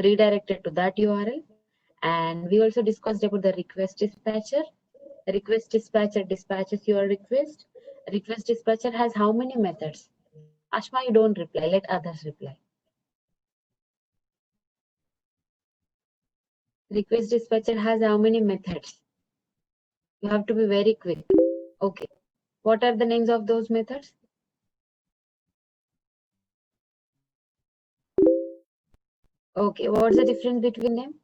redirected to that URL. And we also discussed about the request dispatcher. Request dispatcher dispatches your request. Request dispatcher has how many methods? Ashma, you don't reply, let others reply. Request dispatcher has how many methods? You have to be very quick. Okay. What are the names of those methods? Okay. What's the difference between them?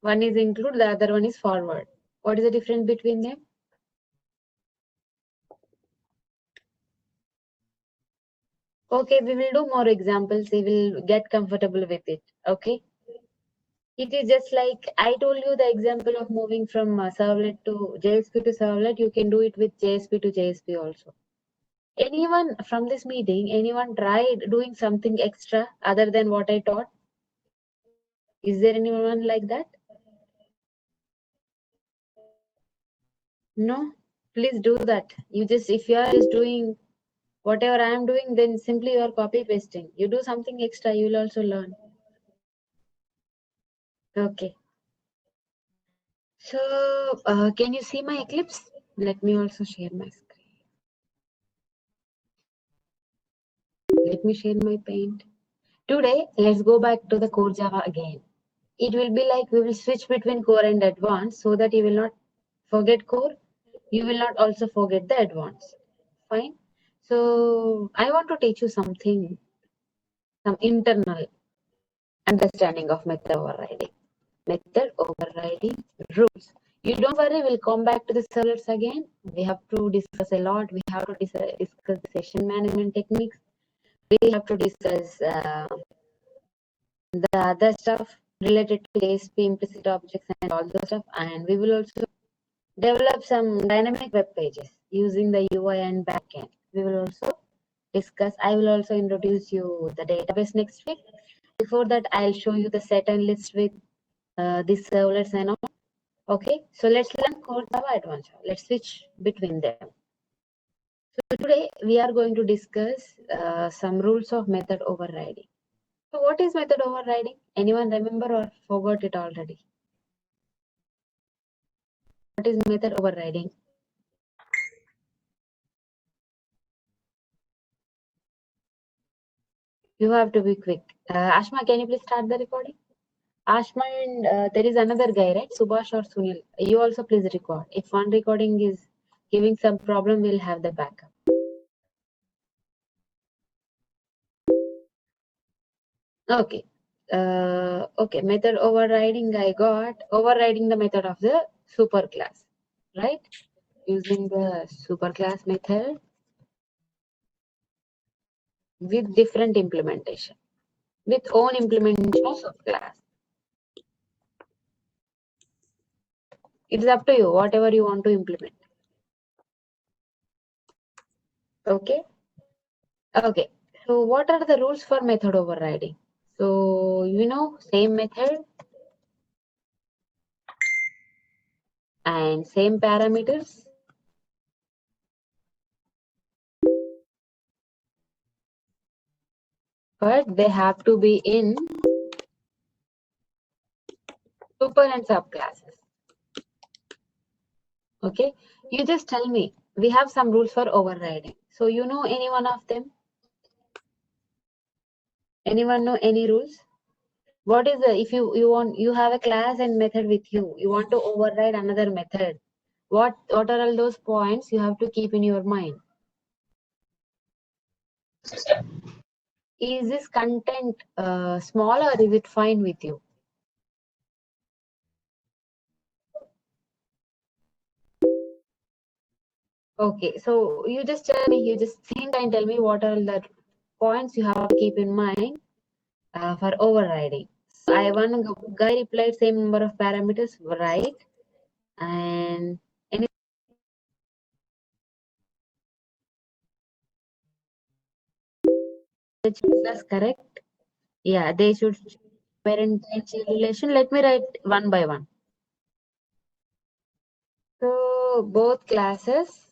One is include, the other one is forward. What is the difference between them? Okay, we will do more examples. We will get comfortable with it. Okay. It is just like I told you the example of moving from servlet to JSP to servlet. You can do it with JSP to JSP also. Anyone from this meeting, anyone tried doing something extra other than what I taught? Is there anyone like that? No? Please do that. You just, if you are just doing whatever I am doing, then simply you are copy pasting. You do something extra, you will also learn. Okay. So, can you see my Eclipse? Let me also share my screen. Let me share my paint. Today, let's go back to the core Java again. It will be like we will switch between core and advanced so that you will not forget core. You will not also forget the advanced. Fine. So, I want to teach you something, some internal understanding of method overriding. Method overriding rules. You don't worry, we'll come back to the servlets again. We have to discuss a lot. We have to discuss the session management techniques. We have to discuss the other stuff related to ASP, implicit objects, and all those stuff. And we will also develop some dynamic web pages using the UI and backend. We will also discuss. I will also introduce you the database next week. Before that, I'll show you the set and list with these servlets and all. Okay, so let's learn core Java advanced Java. Let's switch between them. So today we are going to discuss some rules of method overriding. So what is method overriding? Anyone remember or forgot it already? What is method overriding? You have to be quick. Ashma, can you please start the recording? Ashma and there is another guy, right? Subhash or Sunil. You also please record. If one recording is giving some problem, we'll have the backup. Okay. Okay. Method overriding. I got overriding the method of the superclass, right? Using the superclass method with different implementation, with own implementation of subclass. It's up to you, whatever you want to implement. Okay. Okay. So what are the rules for method overriding? So, same method and same parameters. But they have to be in super and subclasses. Okay. You just tell me, we have some rules for overriding. So you know any one of them? Anyone know any rules? What is the, if you have a class and method with you want to override another method. What are all those points you have to keep in your mind? Is this content small or is it fine with you? Okay, so you just tell me, you just think and tell me what are the points you have to keep in mind for overriding. So one guy replied same number of parameters, right? And any that's correct. Yeah, they should parent and child relation. Let me write one by one. So both classes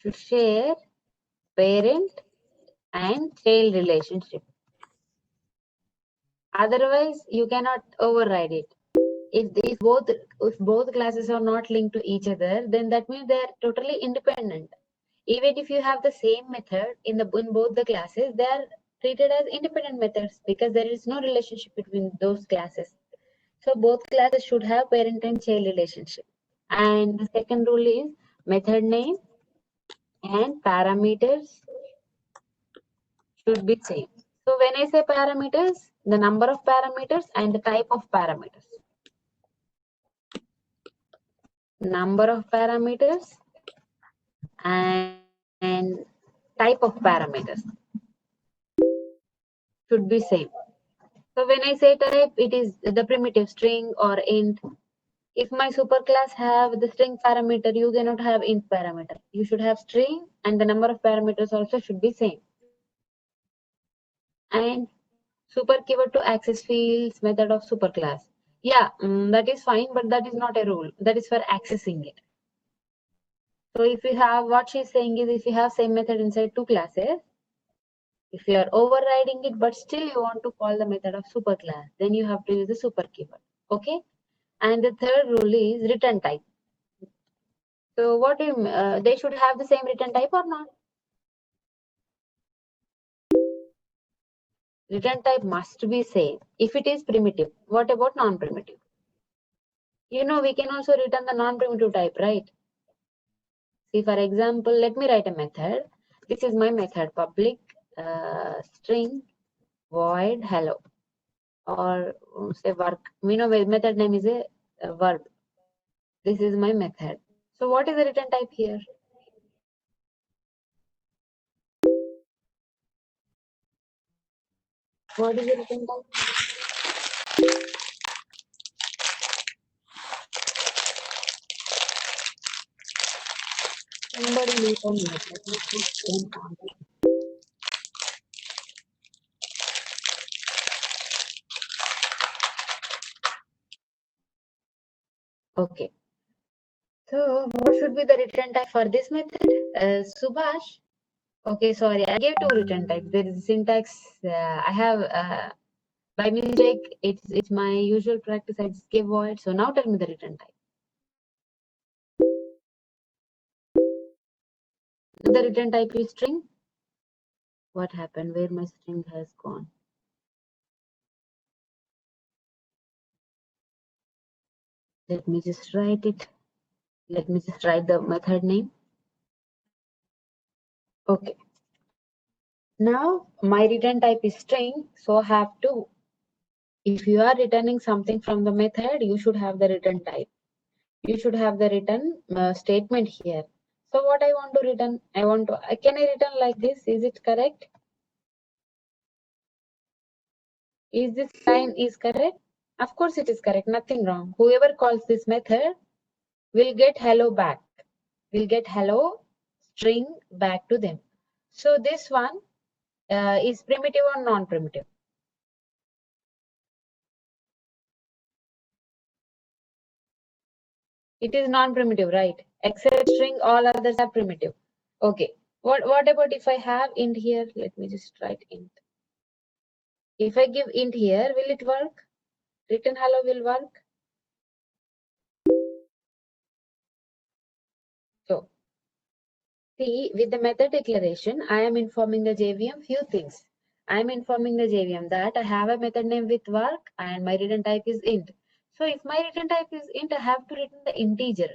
should share parent and child relationship. Otherwise, you cannot override it. If both classes are not linked to each other, then that means they are totally independent. Even if you have the same method in both the classes, they are treated as independent methods because there is no relationship between those classes. So both classes should have parent and child relationship. And the second rule is method name and parameters should be same. So when I say parameters, the number of parameters and the type of parameters. Number of parameters and type of parameters should be same. So when I say type, it is the primitive string or int. If my superclass have the string parameter, you cannot have int parameter. You should have string and the number of parameters also should be same. And super keyword to access fields method of superclass. Yeah, that is fine, but that is not a rule. That is for accessing it. So if you have, what she's saying is if you have same method inside two classes, if you are overriding it, but still you want to call the method of superclass, then you have to use the super keyword. Okay. And the third rule is return type. So what do you, they should have the same return type or not? Return type must be same. If it is primitive, what about non-primitive? You know, we can also return the non-primitive type, right? See, for example, let me write a method. This is my method, public string void hello, or say work. We know method name is a verb. This is my method. So what is the return type here? What is the return type? Somebody leave a note. Let me put them on. Okay. So what should be the return type for this method? Subhash. Okay, sorry, I gave two return types. There is syntax. I have by mistake. It's my usual practice. I just gave void. So now tell me the return type. The return type is string. What happened? Where my string has gone? Let me just write it. Let me just write the method name. Okay. Now my return type is string. So I have to. If you are returning something from the method, you should have the return type. You should have the return statement here. So what I want to return, can I return like this? Is it correct? Is this line is correct? Of course it is correct, nothing wrong. Whoever calls this method will get hello back, will get hello string back to them. So this one is primitive or non-primitive? It is non-primitive, right? Except string, all others are primitive. Okay. What about if I have int here? Let me just write int. If I give int here, will it work? Return hello will work. So see, with the method declaration, I am informing the JVM few things. I am informing the JVM that I have a method name with work and my return type is int. So if my return type is int, I have to return the integer.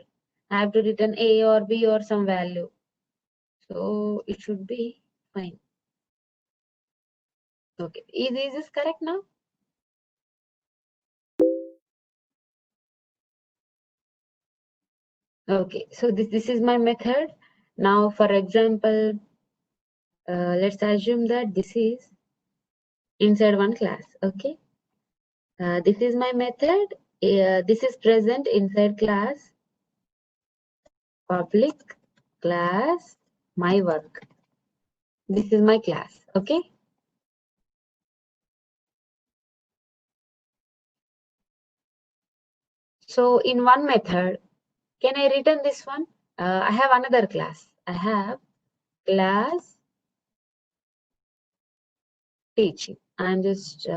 I have to return a or b or some value. So it should be fine. Okay, is this correct now? Okay, so this is my method. Now, for example, let's assume that this is inside one class. Okay, this is my method. This is present inside class public class my work. This is my class. Okay. So in one method, can I return this one? I have another class. I have class teaching. I'm just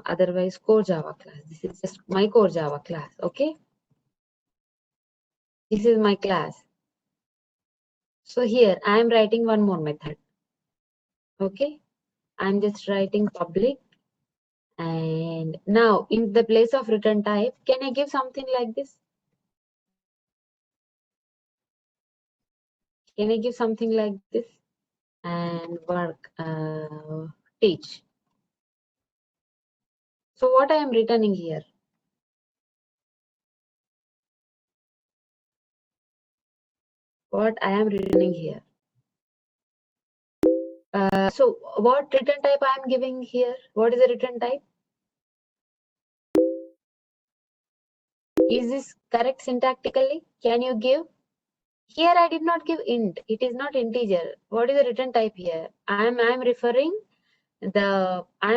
otherwise core Java class. This is just my core Java class. Okay. This is my class. So here I am writing one more method. Okay. I'm just writing public. And now in the place of return type, can I give something like this? Can I give something like this? And work, teach. So what I am returning here? What I am returning here? So what return type I am giving here? What is the return type? Is this correct syntactically? Can you give? Here I did not give int. It is not integer. What is the return type here? I am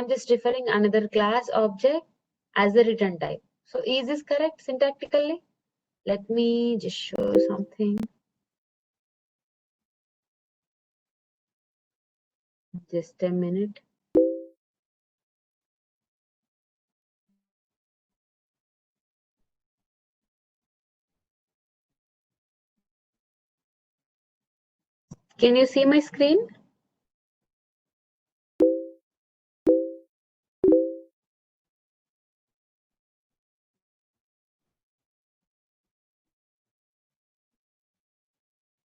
just referring another class object as the return type. So is this correct syntactically? Let me just show something. Just a minute. Can you see my screen?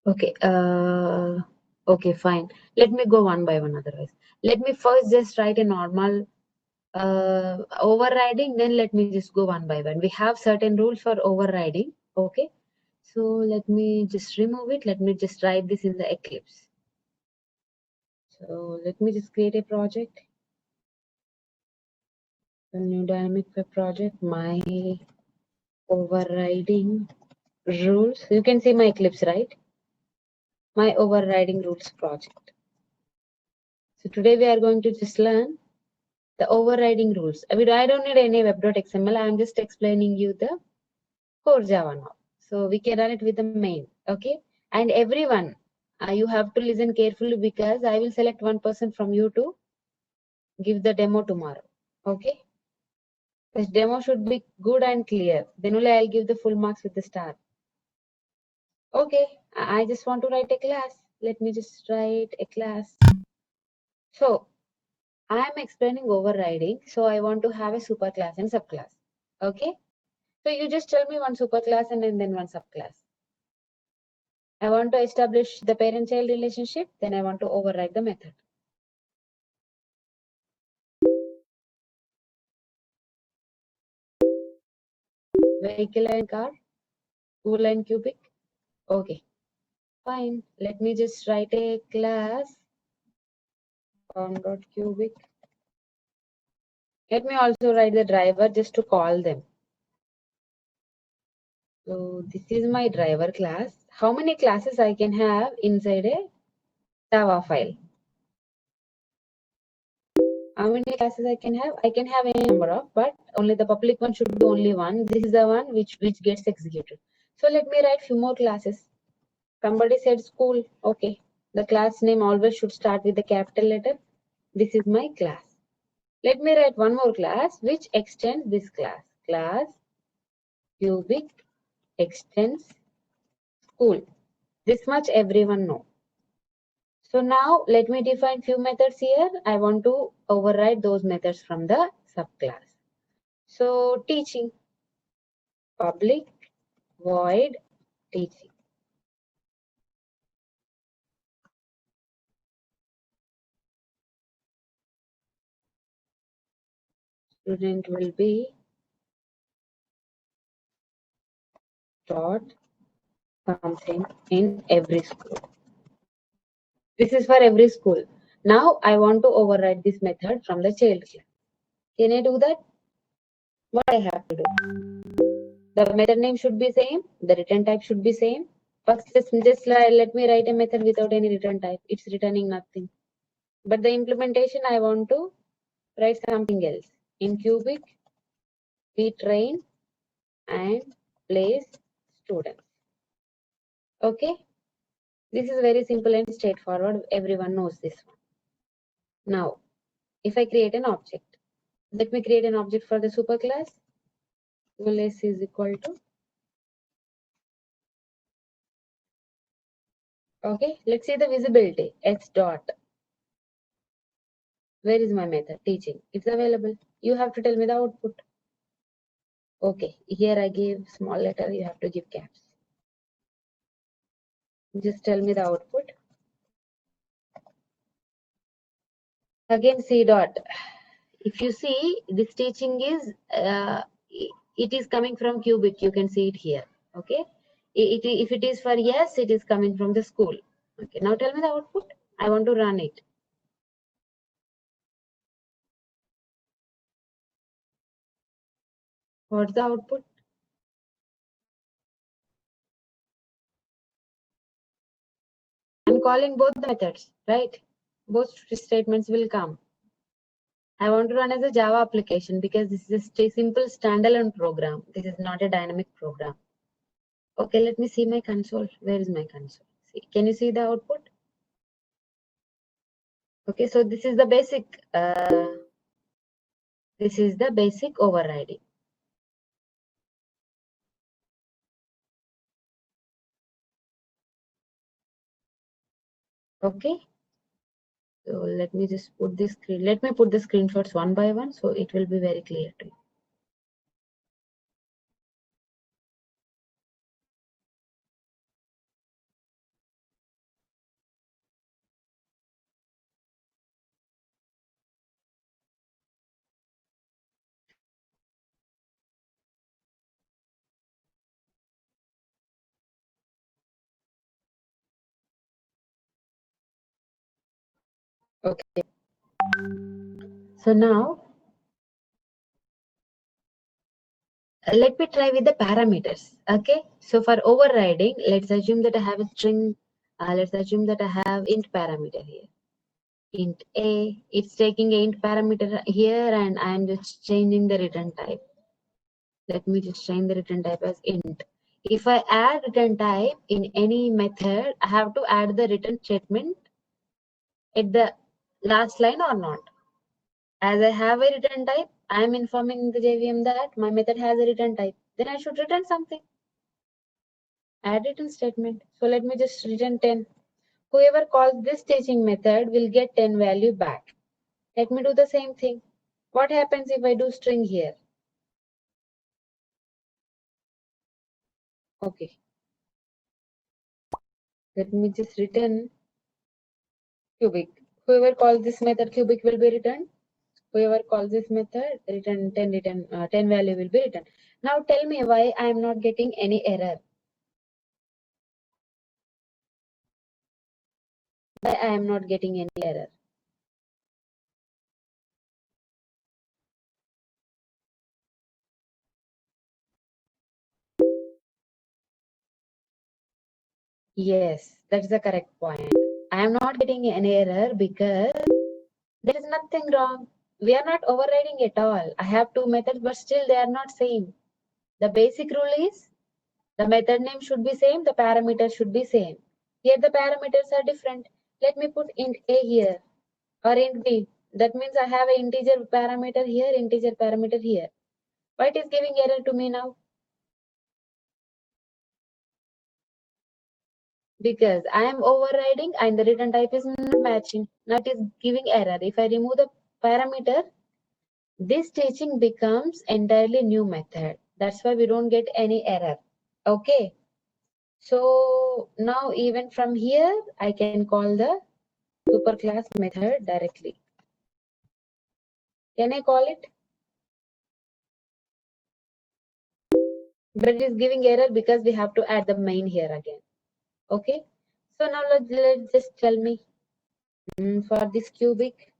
Okay. Okay, fine. Let me go one by one otherwise. Let me first just write a normal overriding, then let me just go one by one. We have certain rules for overriding. Okay. So let me just remove it. Let me just write this in the Eclipse. So let me just create a project. A new dynamic web project. My overriding rules. You can see my Eclipse, right? My overriding rules project. So today we are going to just learn the overriding rules. I don't need any web.xml. I'm just explaining you the core Java now. So we can run it with the main. Okay. And everyone, you have to listen carefully because I will select one person from you to give the demo tomorrow. Okay. This demo should be good and clear. Then only I'll give the full marks with the star. Okay. I just want to write a class. Let me just write a class. So I am explaining overriding. So I want to have a superclass and subclass. Okay. So you just tell me one superclass and then one subclass. I want to establish the parent-child relationship. Then I want to override the method. Vehicle and car, school and cubic. Okay, fine. Let me just write a class form.cubic. Let me also write the driver just to call them. So this is my driver class. How many classes I can have inside a Java file? How many classes I can have? I can have any number of, but only the public one should be only one. This is the one which gets executed. So let me write few more classes. Somebody said school. Okay. The class name always should start with the capital letter. This is my class. Let me write one more class which extends this class. Class cubic extends school. This much everyone know. So now let me define few methods here. I want to override those methods from the subclass. So teaching, public, void, teaching. Student will be taught something in every school. This is for every school. Now I want to override this method from the child class. Can I do that? What I have to do? The method name should be same. The return type should be same. First, just let me write a method without any return type. It's returning nothing. But the implementation, I want to write something else. In cubic, we train and place students. Okay. This is very simple and straightforward. Everyone knows this one. Now, if I create an object, let me create an object for the superclass. S is equal to, okay, let's see the visibility, s dot. Where is my method? Teaching. It's available. You have to tell me the output. Okay, here I gave small letter, you have to give caps. Just tell me the output. Again, C dot. If you see, this teaching is, it is coming from cubic. You can see it here. Okay. If it is for yes, it is coming from the school. Okay. Now tell me the output. I want to run it. What's the output? I'm calling both the methods, right? Both statements will come. I want to run as a Java application because this is a simple standalone program. This is not a dynamic program. Okay, let me see my console. Where is my console? See, can you see the output? Okay, so this is the basic. This is the basic overriding. Okay. So let me just put this screen. Let me put the screenshots one by one so it will be very clear to you. Okay. So now let me try with the parameters. Okay. So for overriding, let's assume that I have a string. Let's assume that I have int parameter here. Int a. It's taking a int parameter here, and I'm just changing the return type. Let me just change the return type as int. If I add return type in any method, I have to add the return statement at the last line or not. As I have a return type, I am informing the JVM that my method has a return type. Then I should return something. Add return statement. So let me just return 10. Whoever calls this staging method will get 10 value back. Let me do the same thing. What happens if I do string here? Okay. Let me just return cubic. Whoever calls this method cubic will be returned. Whoever calls this method return 10 value will be returned. Now tell me why I am not getting any error. Why I am not getting any error. Yes, that's the correct point. I am not getting any error because there is nothing wrong. We are not overriding at all. I have two methods, but still they are not same. The basic rule is the method name should be same, the parameters should be same. Here the parameters are different. Let me put int a here or int b. That means I have an integer parameter here, integer parameter here. Why it is giving error to me now? Because I am overriding and the return type is not matching. Now it is giving error. If I remove the parameter, this staging becomes entirely new method. That's why we don't get any error. Okay. So now even from here, I can call the superclass method directly. Can I call it? But it is giving error because we have to add the main here again. Okay. So now let's just tell me for this cubic,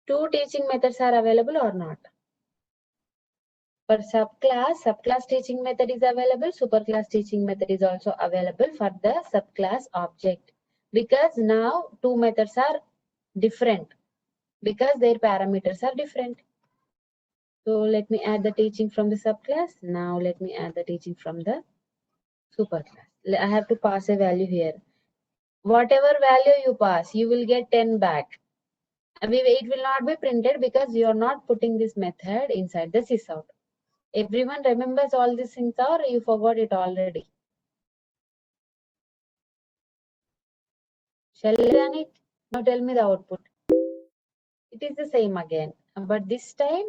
two teaching methods are available or not? For subclass teaching method is available. Superclass teaching method is also available for the subclass object. Because now two methods are different. Because their parameters are different. So let me add the teaching from the subclass. Now let me add the teaching from the superclass. I have to pass a value here. whatever value you pass, you will get 10 back. It will not be printed because you are not putting this method inside the sysout. Everyone remembers all these things or you forgot it already? Shall I run it? Now tell me the output. It is the same again, but this time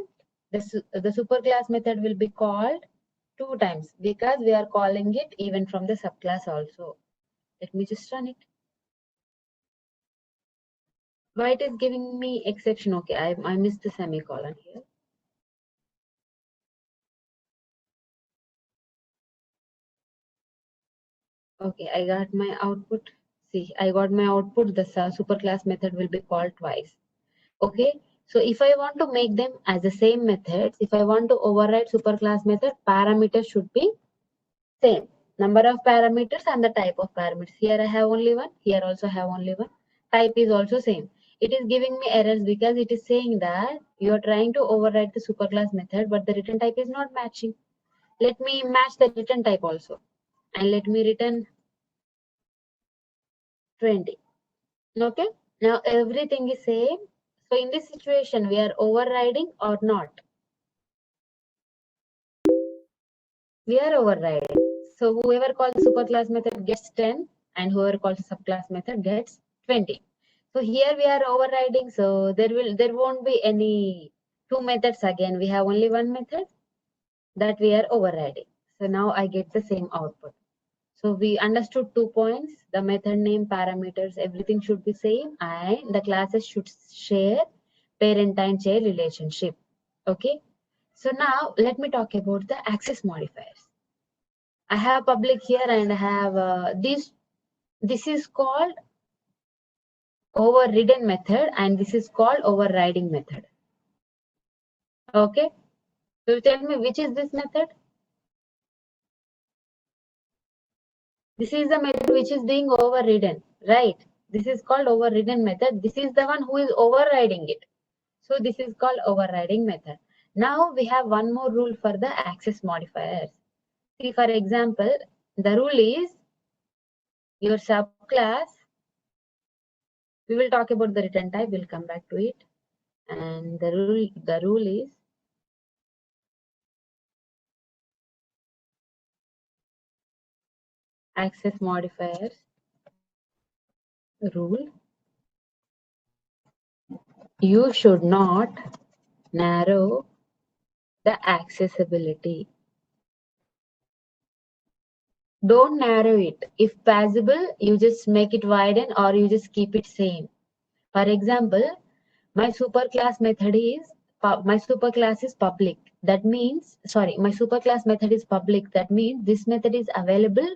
the superclass method will be called 2 times because we are calling it even from the subclass also. Let me just run it. Why it is giving me exception? Okay, I missed the semicolon here. Okay, I got my output. See, I got my output. The superclass method will be called twice. Okay, so if I want to make them as the same methods, if I want to override superclass method, parameters should be same. Number of parameters and the type of parameters. Here I have only one. Here also have only one. Type is also same. It is giving me errors because it is saying that you are trying to override the superclass method, but the return type is not matching. Let me match the return type also. And let me return 20. Okay. Now everything is same. So in this situation, we are overriding or not? We are overriding. So whoever calls the superclass method gets 10 and whoever calls the subclass method gets 20. So here we are overriding. So there won't be any two methods again. We have only one method that we are overriding. So now I get the same output. So we understood 2 points. The method name, parameters, everything should be same and the classes should share parent and child relationship. Okay. So now let me talk about the access modifiers. I have public here and I have this. This is called overridden method and this is called overriding method. Okay. So tell me which is this method? This is the method which is being overridden, right? This is called overridden method. This is the one who is overriding it. So this is called overriding method. Now we have one more rule for the access modifiers. See, for example, the rule is your subclass. We will talk about the return type. We'll come back to it. And the rule is access modifiers rule. You should not narrow the accessibility. Don't narrow it. If possible, you just make it widen or you just keep it same. For example, my superclass method is my superclass is public. That means, sorry, my superclass method is public. That means this method is available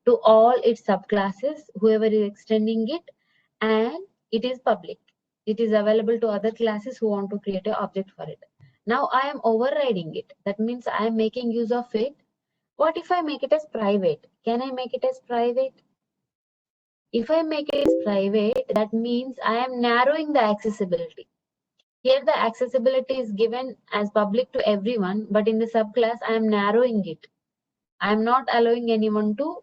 to all its subclasses, whoever is extending it, and it is public. It is available to other classes who want to create an object for it. Now I am overriding it. That means I am making use of it. What if I make it as private? Can I make it as private? If I make it as private, that means I am narrowing the accessibility. Here the accessibility is given as public to everyone, but in the subclass, I am narrowing it. I am not allowing anyone to,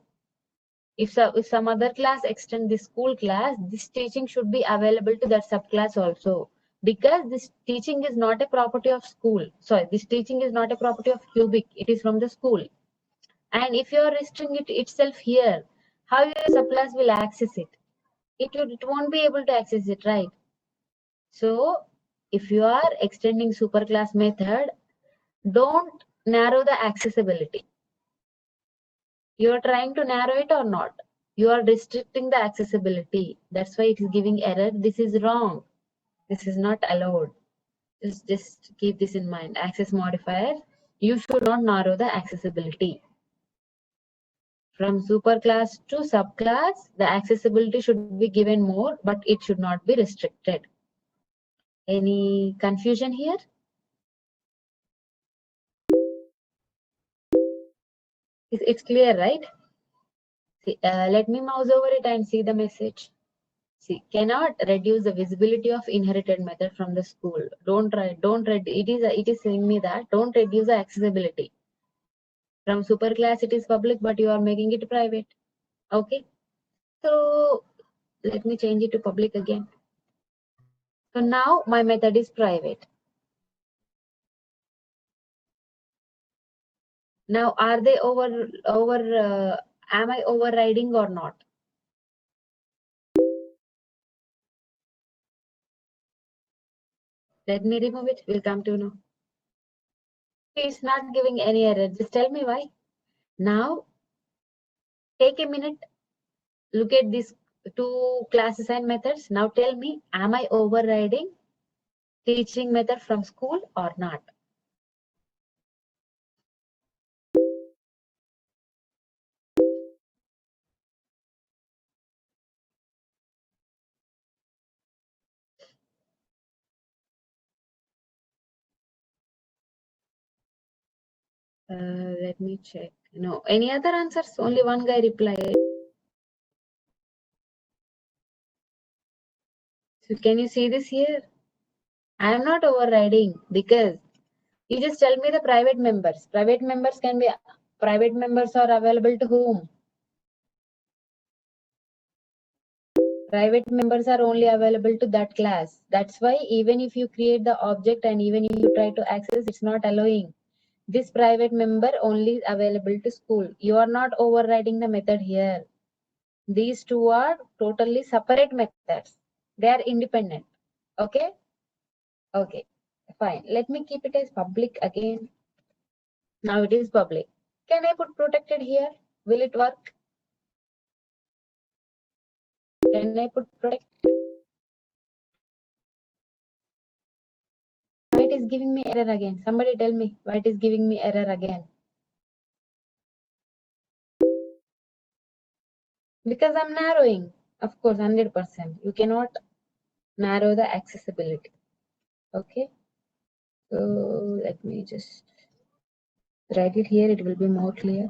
if some other class extend this school class, this teaching should be available to that subclass also. Because this teaching is not a property of school. Sorry, this teaching is not a property of Cubic. It is from the school. And if you are restricting it itself here, how your subclass will access it? It won't be able to access it, right? So if you are extending superclass method, don't narrow the accessibility. You are trying to narrow it or not? You are restricting the accessibility. That's why it is giving error. This is wrong. This is not allowed. Just keep this in mind. Access modifier, you should not narrow the accessibility. From superclass to subclass, the accessibility should be given more, but it should not be restricted. Any confusion here? It's clear, right? See, let me mouse over it and see the message. See, cannot reduce the visibility of inherited method from the school. Don't try, don't read. It is saying me that don't reduce the accessibility. From superclass, it is public, but you are making it private. Okay. So Let me change it to public again. So now my method is private. Now, are they am I overriding or not? Let me remove it. We'll come to know. It's not giving any error. Just tell me why. Now, take a minute. Look at these two class assign methods. Now tell me, am I overriding teaching method from school or not? Let me check. No, any other answers? Only one guy replied. So can you see this here? I am not overriding because you just tell me the private members. Private members are available to whom? Private members are only available to that class. That's why even if you create the object and even if you try to access, it's not allowing. This private member only is available to school. You are not overriding the method here. These two are totally separate methods. They are independent. Okay? Okay. Fine. Let me keep it as public again. Now it is public. Can I put protected here? Will it work? Can I put protected? Why it is giving me error again? Somebody tell me why it is giving me error again. Because I'm narrowing. Of course, 100%. You cannot narrow the accessibility. Okay. So let me just write it here. It will be more clear.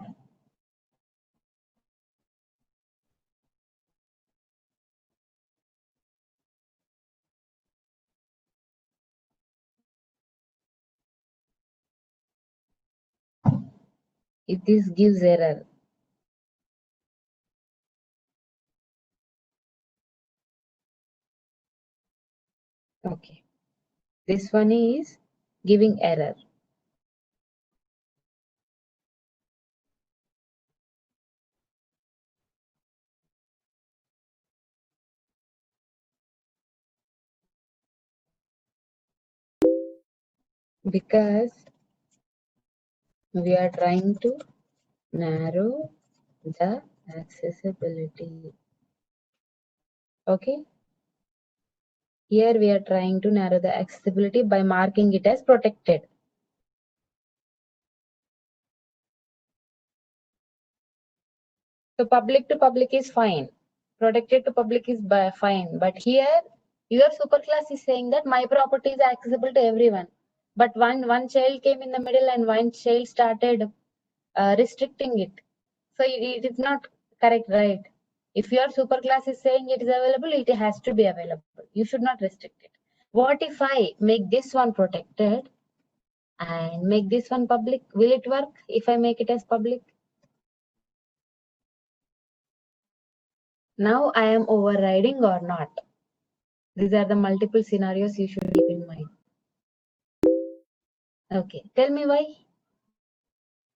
If this gives error, okay. This one is giving error. Because we are trying to narrow the accessibility. Okay. Here we are trying to narrow the accessibility by marking it as protected. So public to public is fine. Protected to public is fine. But here your superclass is saying that my property is accessible to everyone. But one child came in the middle and one child started restricting it. So it is not correct, right? If your superclass is saying it is available, it has to be available. You should not restrict it. What if I make this one protected and make this one public? Will it work if I make it as public? Now I am overriding or not? These are the multiple scenarios you should keep in mind. Okay, tell me why.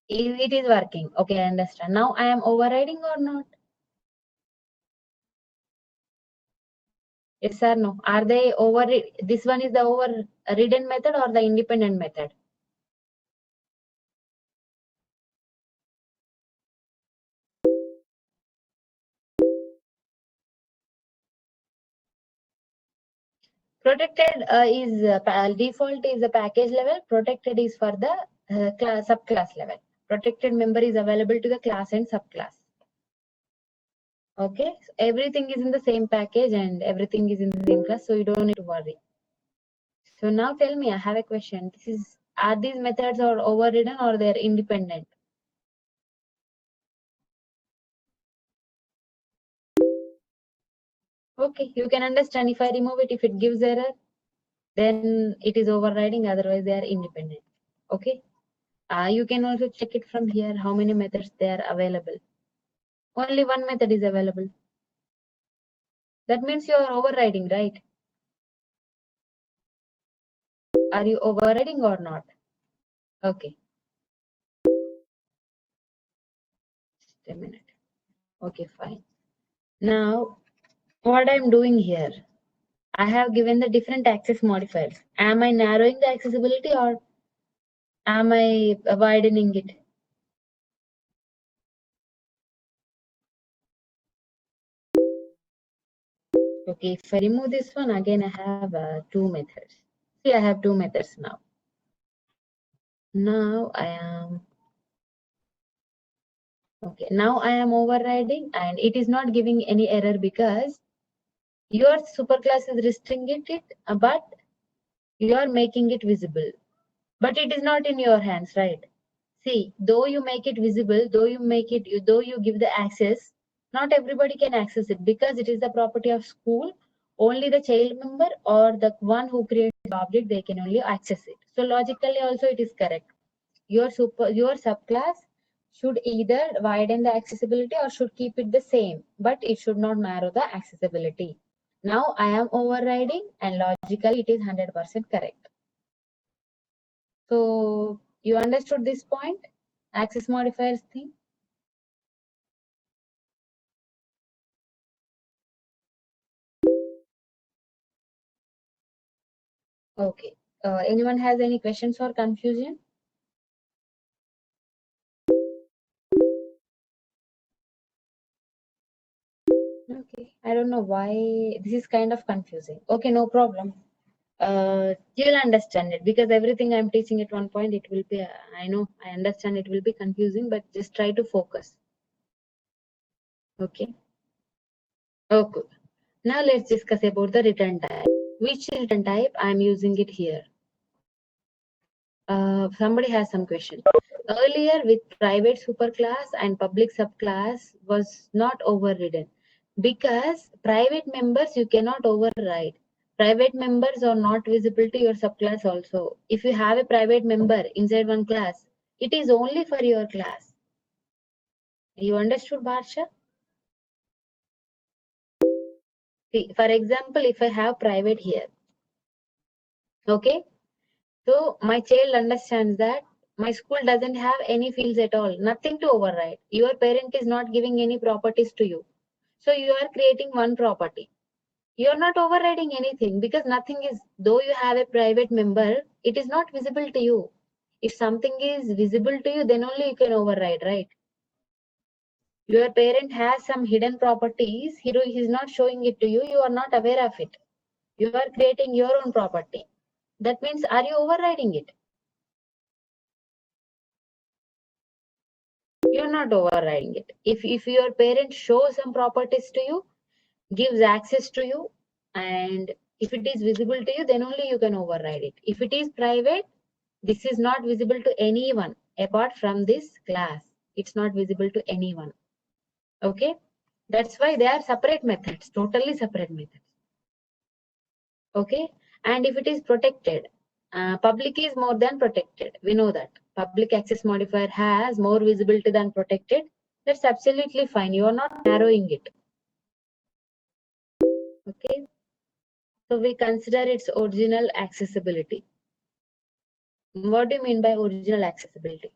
It is working. Okay, I understand. Now I am overriding or not? Yes or no? Are they this one is the overridden method or the independent method? Protected is default is the package level. Protected is for the subclass level. Protected member is available to the class and subclass. Okay, so everything is in the same package and everything is in the same class, so you don't need to worry. So now tell me, I have a question. Are these methods are overridden or they're independent? Okay, you can understand if I remove it, if it gives error, then it is overriding, otherwise they are independent. Okay. You can also check it from here, how many methods they are available. Only one method is available. That means you are overriding, right? Are you overriding or not? Okay, just a minute. Okay, fine. Now, what I'm doing here, I have given the different access modifiers. Am I narrowing the accessibility or am I widening it? Okay, if I remove this one, again I have two methods. See, I have two methods now. Now I am, okay, now I am overriding and it is not giving any error because your superclass is restricting it, but you are making it visible. But it is not in your hands, right? See, though you make it visible, though you give the access, not everybody can access it because it is the property of school. Only the child member or the one who creates the object, they can only access it. So logically also it is correct. Your subclass should either widen the accessibility or should keep it the same, but it should not narrow the accessibility. Now I am overriding and logically it is 100% correct. So you understood this point? Access modifiers thing? Okay. Anyone has any questions or confusion? Okay. I don't know why this is kind of confusing. Okay, no problem. You'll understand it because everything I'm teaching at one point, it will be, I know, I understand it will be confusing, but just try to focus. Okay. Okay. Now let's discuss about the return type. Which return type I'm using it here? Somebody has some question. Earlier with private superclass and public subclass was not overridden because private members you cannot override. Private members are not visible to your subclass also. If you have a private member inside one class, it is only for your class. You understood, Barsha? See, for example, if I have private here, okay? So my child understands that my school doesn't have any fields at all, nothing to override. Your parent is not giving any properties to you. So you are creating one property. You are not overriding anything because nothing is, though you have a private member, it is not visible to you. If something is visible to you, then only you can override, right? Your parent has some hidden properties, he is not showing it to you, you are not aware of it. You are creating your own property. That means, are you overriding it? You're not overriding it. If your parent shows some properties to you, gives access to you, and if it is visible to you, then only you can override it. If it is private, this is not visible to anyone apart from this class. It's not visible to anyone. Okay? That's why they are separate methods, totally separate methods. Okay? And if it is protected, public is more than protected. We know that. Public access modifier has more visibility than protected. That's absolutely fine. You are not narrowing it. Okay? So we consider its original accessibility. What do you mean by original accessibility?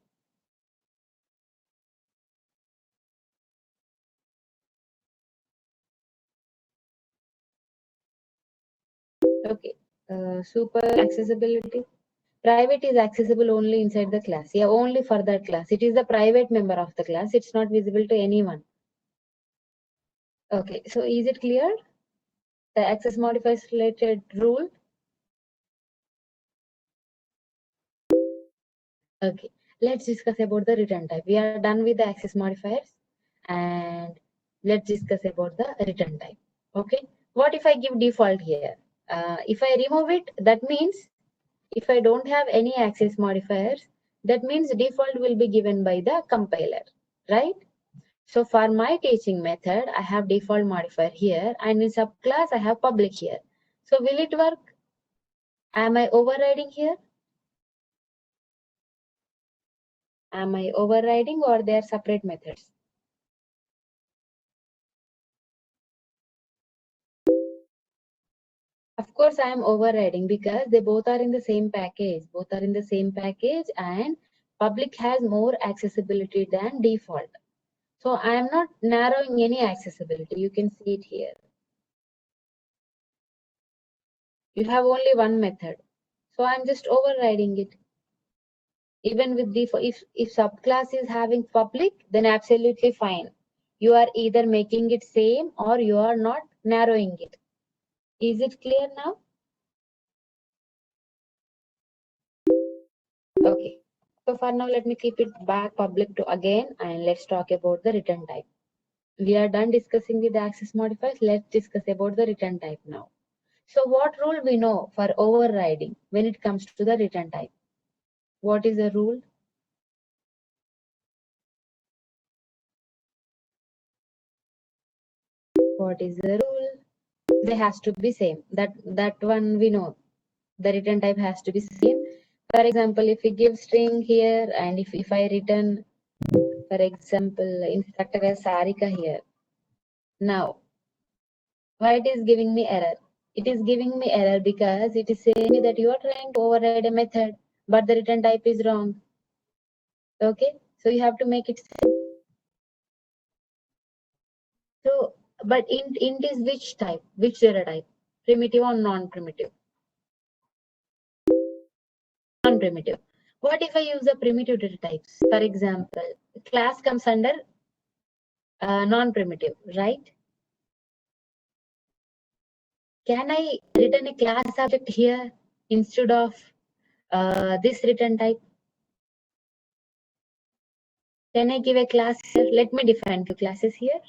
Okay. Super accessibility. Private is accessible only inside the class. Yeah, only for that class. It is the private member of the class. It's not visible to anyone. Okay. So is it clear? The access modifiers related rule. Okay. Let's discuss about the return type. We are done with the access modifiers and let's discuss about the return type. Okay. What if I give default here? If I remove it, that means if I don't have any access modifiers, that means default will be given by the compiler, right? So for my teaching method, I have default modifier here and in subclass, I have public here. So will it work? Am I overriding here? Am I overriding or they are separate methods? Of course, I am overriding because they both are in the same package. Both are in the same package and public has more accessibility than default. So I am not narrowing any accessibility. You can see it here. You have only one method. So I'm just overriding it. Even with default, if subclass is having public, then absolutely fine. You are either making it same or you are not narrowing it. Is it clear now? Okay. So for now, let me keep it back public to again and let's talk about the return type. We are done discussing with the access modifiers. Let's discuss about the return type now. So what rule we know for overriding when it comes to the return type? What is the rule? What is the rule? They has to be same. That one we know. The return type has to be same. For example, if we give string here and if I return, for example, instructor as Sarika here. Now, why it is giving me error? It is giving me error because it is saying me that you are trying to override a method, but the return type is wrong. Okay, so you have to make it same. So, but int is which type? Which data type? Primitive or non-primitive? Non-primitive. What if I use the primitive data types? For example, class comes under non-primitive, right? Can I return a class object here instead of this return type? Can I give a class here? Let me define two classes here.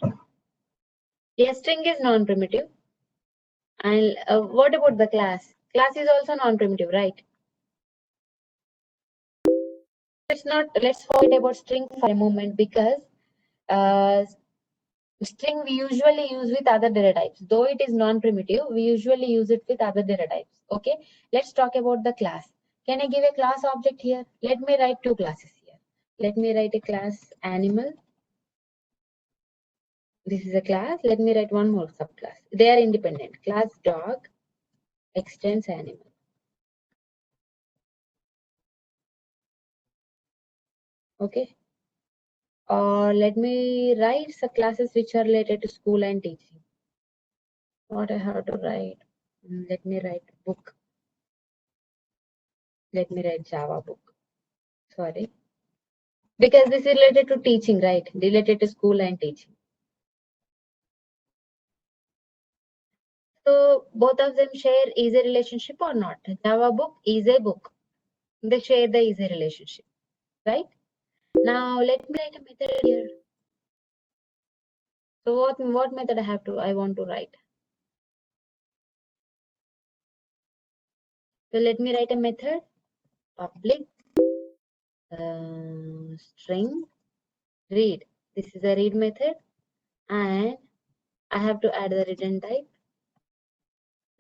A string is non-primitive. And what about the class? Class is also non-primitive, right? Let's forget about string for a moment because uh, string we usually use with other data types. Though it is non-primitive, we usually use it with other data types. Okay, let's talk about the class. Can I give a class object here? Let me write two classes here. Let me write a class animal. This is a class. Let me write one more subclass. They are independent. Class dog extends animal. Okay. Or let me write some classes which are related to school and teaching. What I have to write? Let me write book. Let me write Java book. Sorry. Because this is related to teaching, right? Related to school and teaching. So both of them share easy relationship or not? Java book is a book. They share the easy relationship, right? Now let me write a method here. So what method I want to write? So let me write a method public string read. This is a read method and I have to add the return type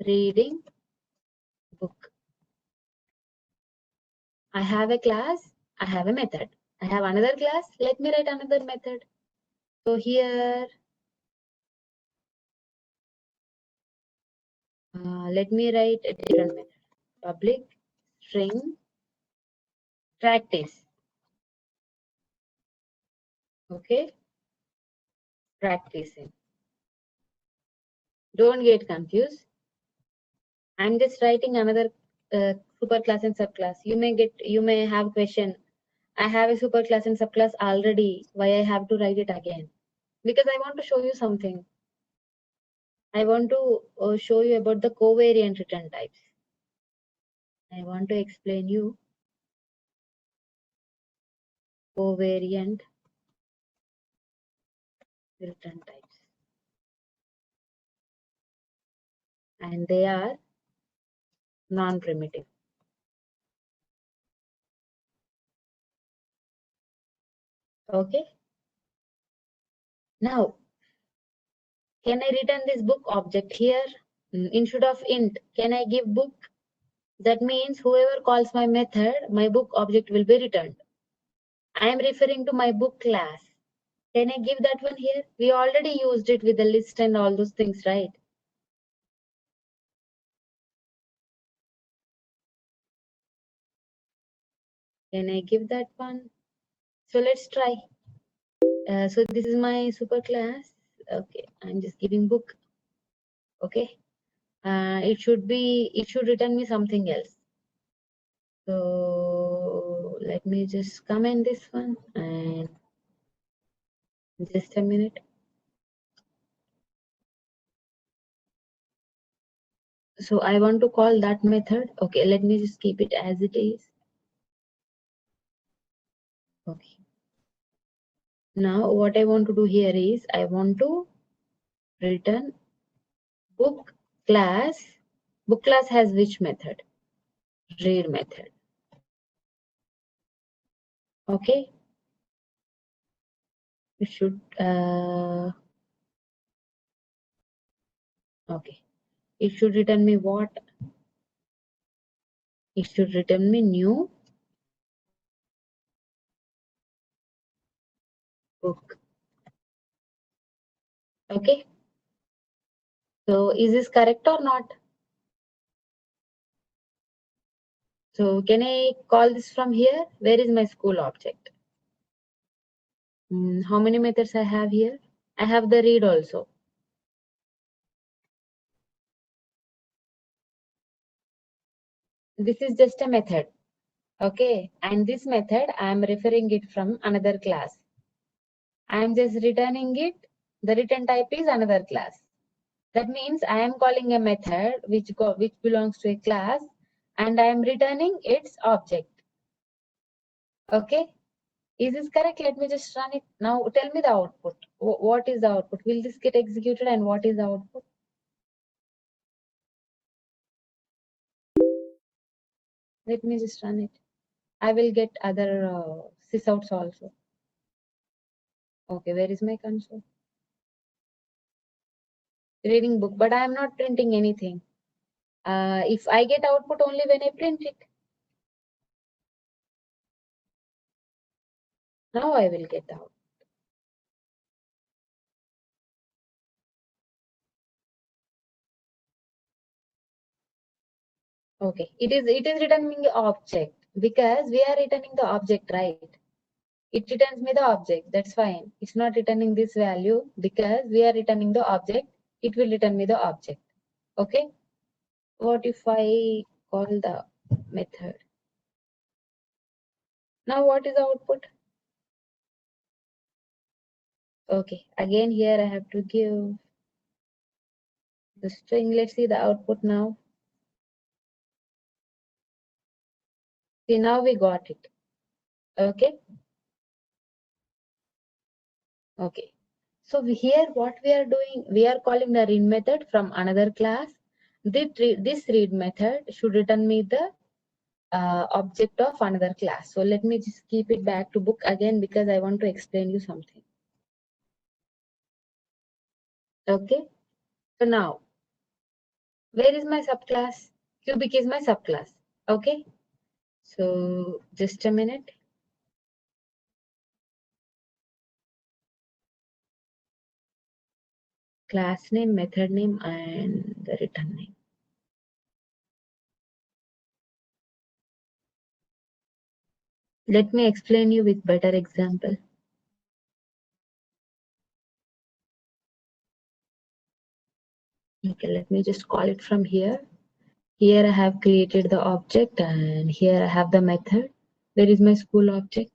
reading book. I have a class, I have a method. I have another class, let me write another method. So here, let me write a different method. Public string practice. Okay, practicing. Don't get confused. I'm just writing another superclass and subclass. You may have question. I have a superclass and subclass already. Why I have to write it again? Because I want to show you something. I want to show you about the covariant return types. I want to explain you covariant return types. And they are non-primitive. Okay. Now, can I return this book object here? Instead of int, can I give book? That means whoever calls my method, my book object will be returned. I am referring to my book class. Can I give that one here? We already used it with the list and all those things, right? Can I give that one? So let's try. So this is my super class. Okay, I'm just giving book. Okay. It should return me something else. So let me just comment this one and just a minute. So I want to call that method. Okay, let me just keep it as it is. Okay. Now what I want to do here is I want to return book class. Book class has which method? Read method. Okay. It should okay. It should return me what? It should return me new book. Okay. So is this correct or not? So can I call this from here? Where is my school object? How many methods I have here? I have the read also. This is just a method. Okay. And this method, I am referring it from another class. I am just returning it. The return type is another class. That means I am calling a method which belongs to a class and I am returning its object. Okay. Is this correct? Let me just run it. Now tell me the output. What is the output? Will this get executed and what is the output? Let me just run it. I will get other sysouts also. Okay, where is my console? Reading book, but I am not printing anything. If I get output only when I print it. Now I will get out. Okay, it is returning the object because we are returning the object, right? It returns me the object. That's fine. It's not returning this value because we are returning the object. It will return me the object. Okay. What if I call the method? Now what is the output? Okay. Again here I have to give the string. Let's see the output now. See, now we got it. Okay. Okay. So here what we are doing, we are calling the read method from another class. This read method should return me the object of another class. So let me just keep it back to book again because I want to explain you something. Okay. So now, where is my subclass? Cubic is my subclass. Okay. So just a minute. Class name, method name, and the return name. Let me explain you with better example. Okay, let me just call it from here. Here I have created the object and here I have the method. Where is my school object?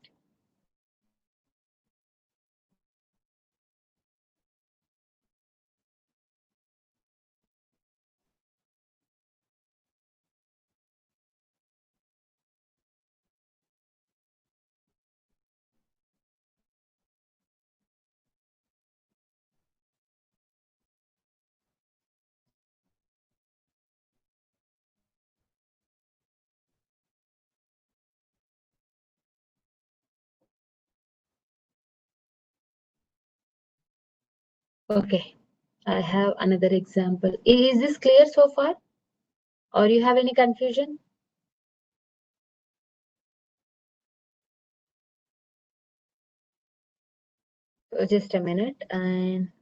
Okay, I have another example. Is this clear so far? Or you have any confusion? Just a minute. And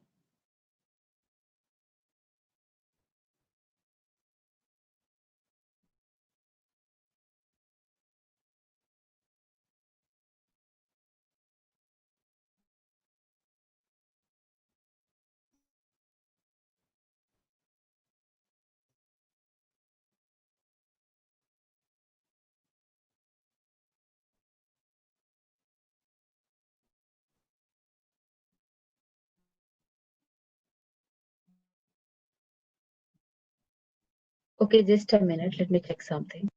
Okay, just a minute. Let me check something.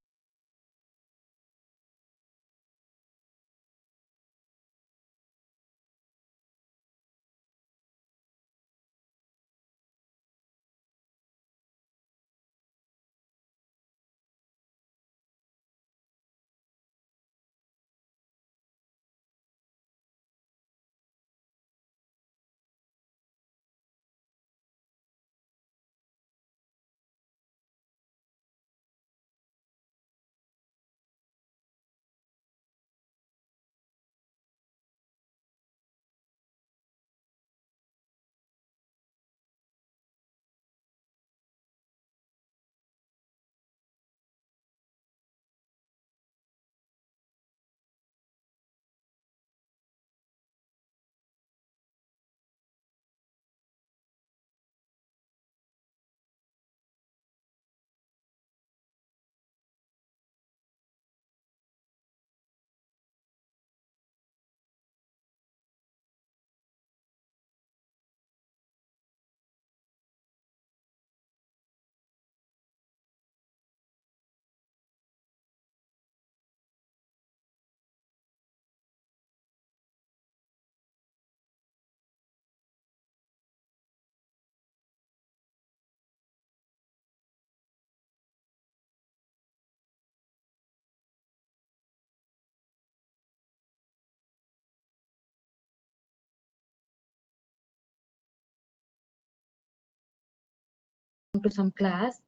To some class,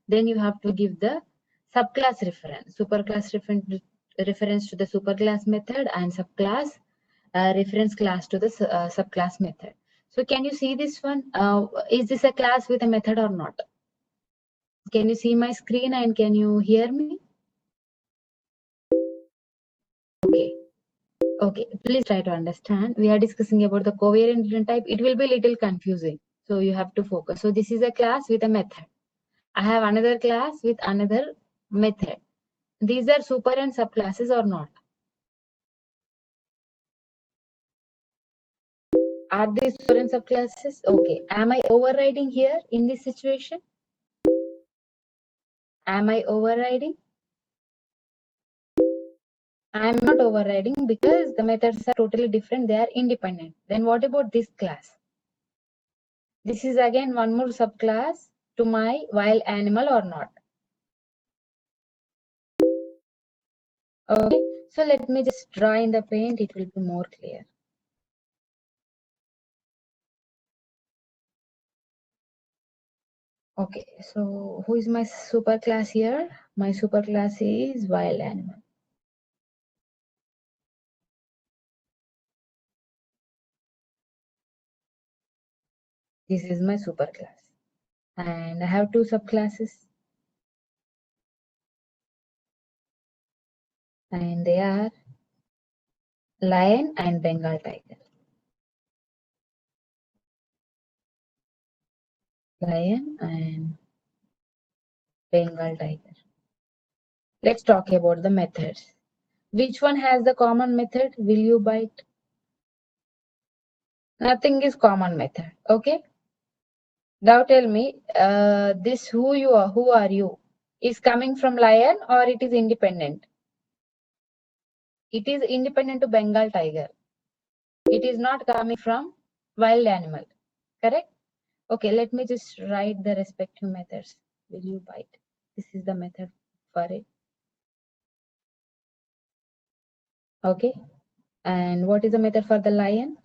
then you have to give the subclass reference, superclass reference to the superclass method, and subclass reference class to the subclass method. So can you see this one? Is this a class with a method or not? Can you see my screen and can you hear me? Okay. Okay, please try to understand. We are discussing about the covariant return type. It will be a little confusing. So you have to focus. So this is a class with a method. I have another class with another method. These are super and subclasses or not? Are these super and subclasses? Okay. Am I overriding here in this situation? Am I overriding? I am not overriding because the methods are totally different. They are independent. Then what about this class? This is again one more subclass to my wild animal or not? Okay, so let me just draw in the paint, it will be more clear. Okay, so who is my superclass here? My superclass is wild animal. This is my superclass. And I have two subclasses. And they are lion and Bengal tiger. Lion and Bengal tiger. Let's talk about the methods. Which one has the common method? Will you bite? Nothing is common method. Okay. Now tell me, this who are you, is coming from lion or it is independent? It is independent to Bengal tiger. It is not coming from wild animal. Correct? Okay, let me just write the respective methods. Will you bite? This is the method for it. Okay. And what is the method for the lion?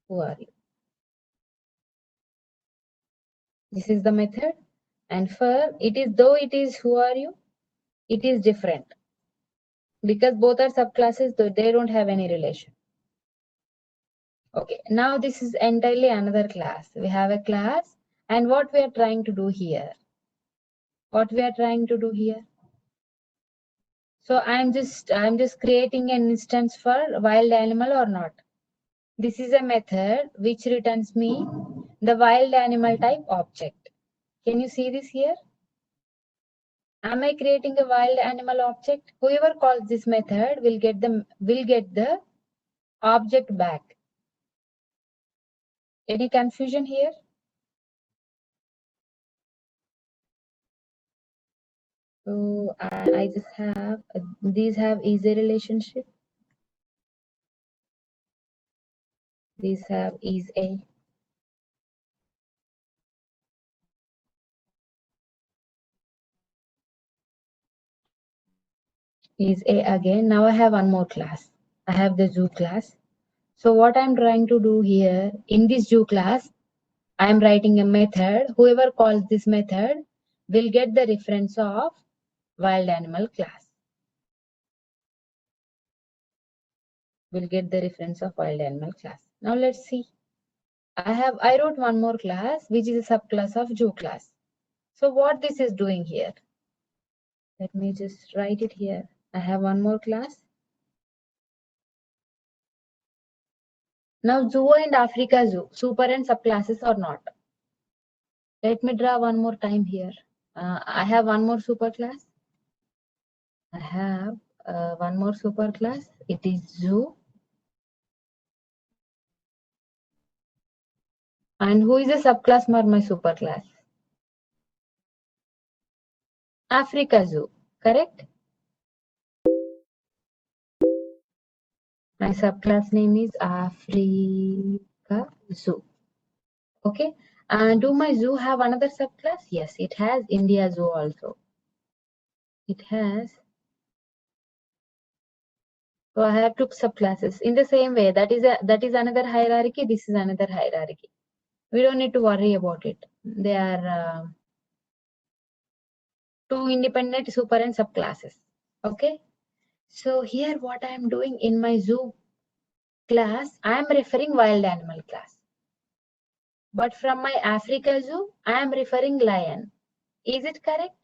Who are you? This is the method. And for it is, though it is who are you, it is different. Because both are subclasses, though they don't have any relation. Okay, now this is entirely another class. We have a class, and what we are trying to do here? What we are trying to do here? So I'm just creating an instance for wild animal or not. This is a method which returns me the wild animal type object. Can you see this here? Am I creating a wild animal object? Whoever calls this method will get the object back. Any confusion here? So I just have, these have is a relationship. These have is a. Is a again. Now I have one more class. I have the zoo class. So what I'm trying to do here in this zoo class, I'm writing a method. Whoever calls this method will get the reference of wild animal class. Will get the reference of wild animal class. Now let's see. I wrote one more class which is a subclass of zoo class. So what this is doing here? Let me just write it here. I have one more class. Now zoo and Africa zoo, super and subclasses or not? Let me draw one more time here. I have one more super class. I have one more super class. It is zoo. And who is a subclass for my super class? Africa zoo, correct? My subclass name is Africa zoo. Okay. And do my zoo have another subclass? Yes, it has India zoo also. It has. So I have two subclasses. In the same way, that is another hierarchy. This is another hierarchy. We don't need to worry about it. They are two independent super and subclasses. Okay. So here what I am doing in my zoo class, I am referring wild animal class. But from my Africa zoo, I am referring lion. Is it correct?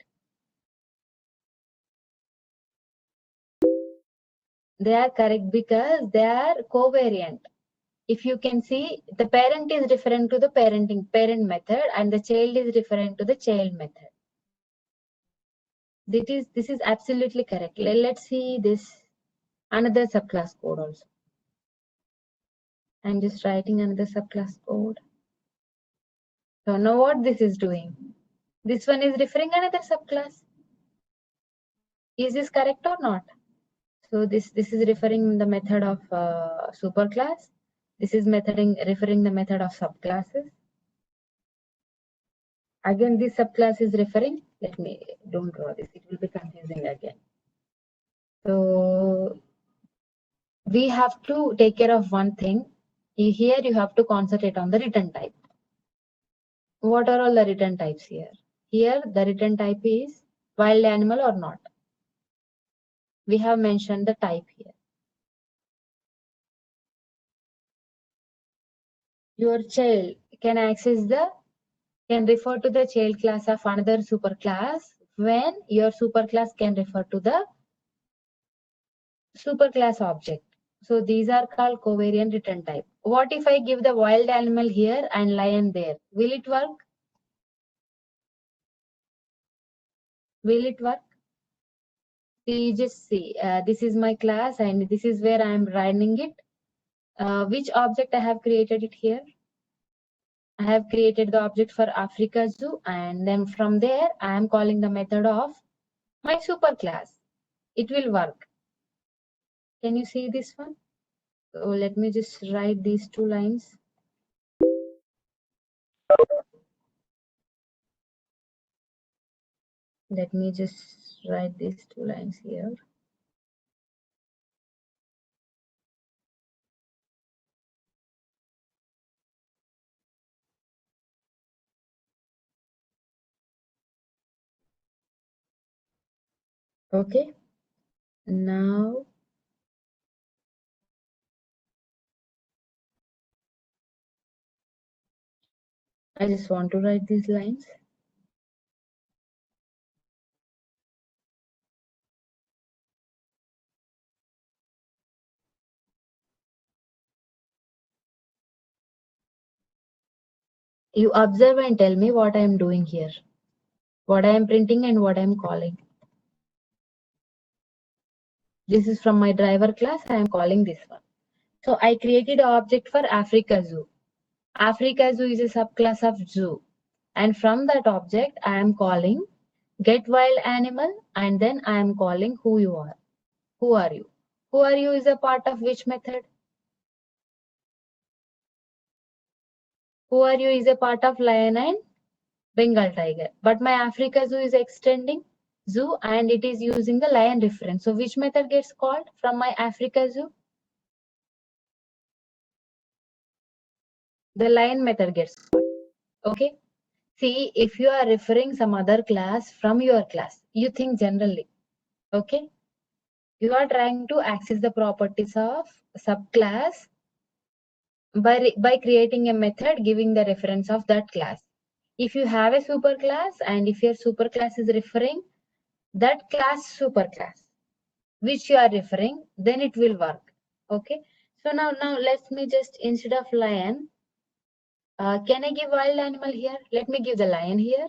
They are correct because they are covariant. If you can see, the parent is referring to the parent method and the child is referring to the child method. This is absolutely correct. Let's see this another subclass code also. I'm just writing another subclass code. So now what this is doing? This one is referring another subclass. Is this correct or not? So this is referring the method of superclass. This is referring the method of subclasses. Again, this subclass is referring. Let me don't draw this. It will be confusing again. So we have to take care of one thing. Here you have to concentrate on the return type. What are all the return types here? Here the return type is wild animal or not. We have mentioned the type here. Your child can refer to the child class of another superclass when your superclass can refer to the superclass object. So these are called covariant return type. What if I give the wild animal here and lion there? Will it work? Will it work? See, just see, this is my class and this is where I am running it. Which object I have created it here? I have created the object for Africa Zoo, and then from there I am calling the method of my superclass. It will work. Can you see this one? So let me just write these two lines. Let me just write these two lines here. Okay. Now I just want to write these lines. You observe and tell me what I am doing here. What I am printing and what I am calling. This is from my driver class. I am calling this one. So I created an object for Africa Zoo. Africa Zoo is a subclass of zoo. And from that object, I am calling get wild animal, and then I am calling who you are. Who are you? Who are you is a part of which method? Who are you is a part of lion and Bengal tiger. But my Africa zoo is extending zoo and it is using the lion reference. So which method gets called from my Africa zoo? The lion method gets called. Okay. See, if you are referring some other class from your class, you think generally. Okay. You are trying to access the properties of subclass by creating a method giving the reference of that class. If you have a superclass and if your superclass is referring that class superclass which you are referring, then it will work. Okay. So now let me just, instead of lion, can I give wild animal here? Let me give the lion here.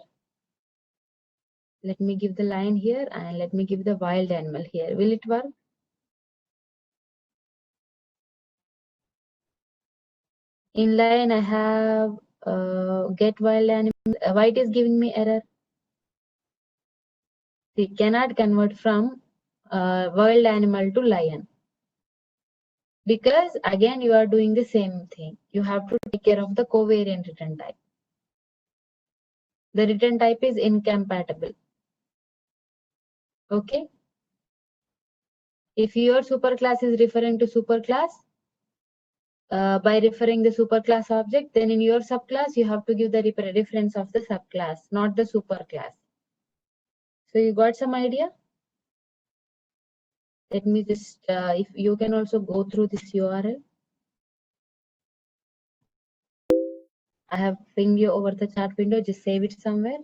Let me give the lion here and let me give the wild animal here. Will it work? In lion, I have get wild animal. Why it is giving me error? See, cannot convert from wild animal to lion. Because again, you are doing the same thing. You have to take care of the covariant return type. The return type is incompatible. Okay. If your superclass is referring to superclass, by referring the superclass object, then in your subclass, you have to give the reference of the subclass, not the superclass. So you got some idea? Let me just, if you can also go through this URL. I have pinged you over the chat window, just save it somewhere.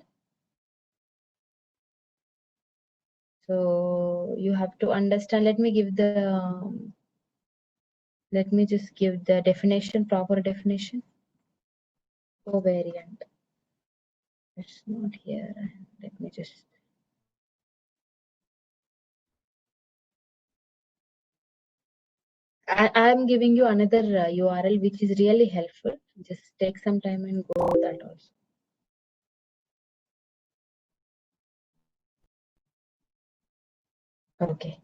So you have to understand, let me give the, let me just give the definition, proper definition. Covariant. It's not here. Let me just. I'm giving you another URL which is really helpful. Just take some time and go that also. Okay.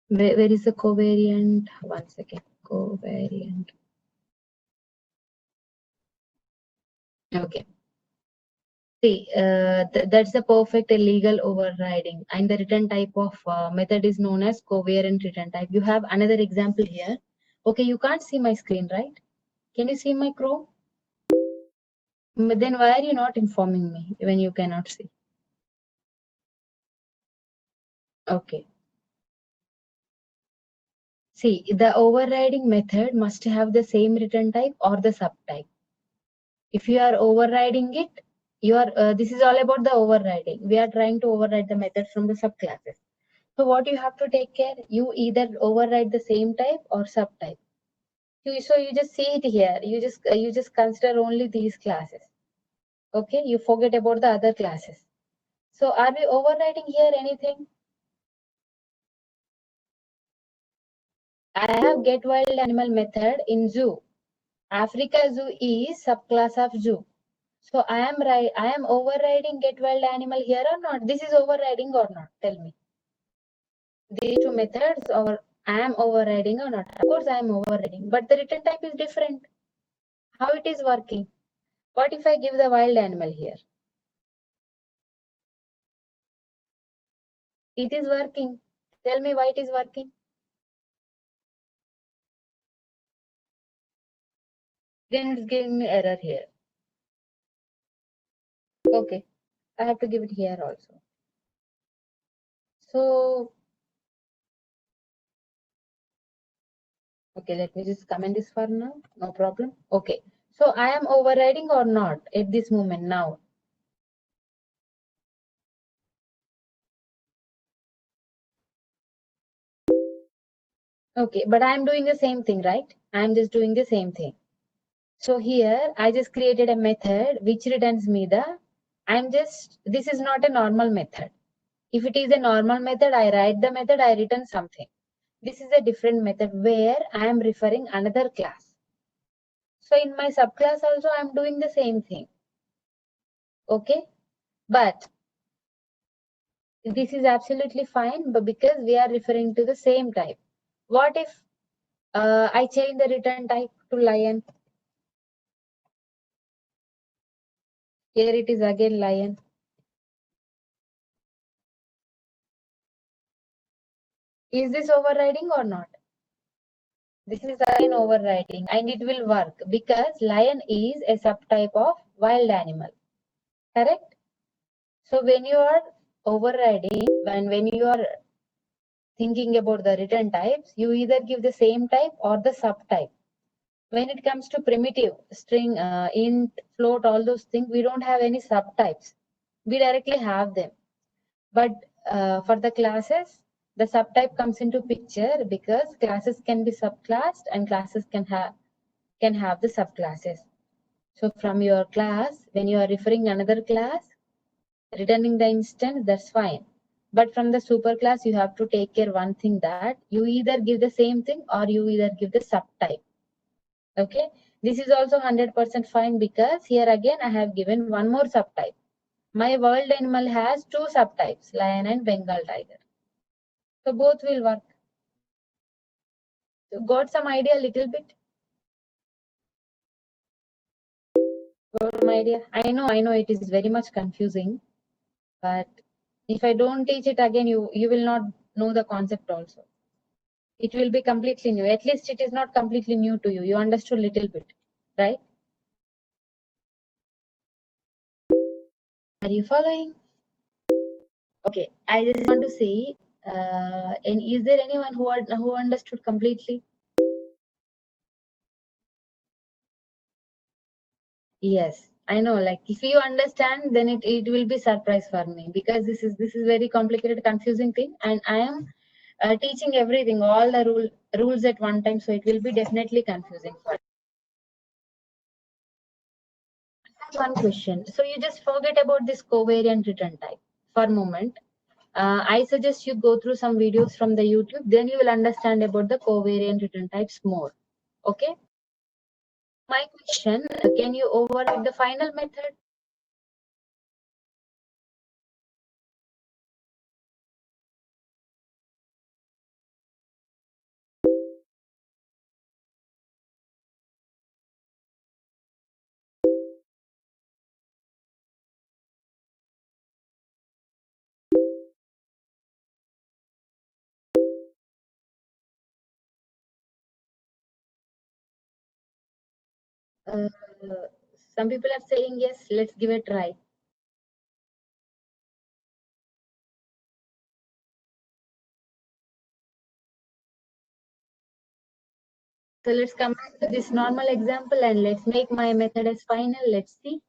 Where is the covariant? One second. Covariant. Okay. See, that's the perfect legal overriding, and the return type of method is known as covariant return type. You have another example here. Okay, you can't see my screen, right? Can you see my Chrome? Then why are you not informing me when you cannot see? Okay. See, the overriding method must have the same return type or the subtype. If you are overriding it, you are, this is all about the overriding. We are trying to override the method from the subclasses. So what you have to take care, you either override the same type or subtype. So you just see it here. You just consider only these classes. Okay, you forget about the other classes. So are we overriding here anything? I have get wild animal method in zoo. Africa zoo is subclass of zoo. So I am overriding get wild animal here or not? This is overriding or not? Tell me. These two methods, or I am overriding or not? Of course I am overriding, but the return type is different. How it is working? What if I give the wild animal here? It is working. Tell me why it is working. Then it's giving me error here. Okay, I have to give it here also. So, okay, let me just comment this for now. No problem. Okay, so I am overriding or not at this moment now? Okay, but I'm doing the same thing, right? I'm just doing the same thing. So here I just created a method which returns me the, this is not a normal method. If it is a normal method, I write the method, I return something. This is a different method where I am referring another class. So in my subclass also, I'm doing the same thing. Okay, but this is absolutely fine, but because we are referring to the same type. What if I change the return type to lion? Here it is again lion. Is this overriding or not? This is again overriding, and it will work because lion is a subtype of wild animal. Correct? So when you are overriding, when you are thinking about the return types, you either give the same type or the subtype. When it comes to primitive, string, int, float, all those things, we don't have any subtypes. We directly have them. But for the classes, the subtype comes into picture because classes can be subclassed and classes can have the subclasses. So from your class, when you are referring another class, returning the instance, that's fine. But from the superclass, you have to take care one thing, that you either give the same thing or you either give the subtype. Okay, this is also 100% fine because here again I have given one more subtype. My world animal has two subtypes, lion and Bengal tiger. So both will work. So got some idea a little bit? Got some idea? I know it is very much confusing, but if I don't teach it again, you will not know the concept also. It will be completely new. At least it is not completely new to you. You understood little bit, right? Are you following? Okay, I just want to say, and is there anyone who understood completely? Yes, I know. Like if you understand, then it will be surprise for me because this is very complicated, confusing thing, and I am teaching everything, all the rules at one time, so it will be definitely confusing for you. One question. So you just forget about this covariant return type for a moment. I suggest you go through some videos from the YouTube, then you will understand about the covariant return types more. Okay. My question, can you override the final method? Uh, some people are saying yes, let's give it a try. So let's come back to this normal example and let's make my method as final. Let's see.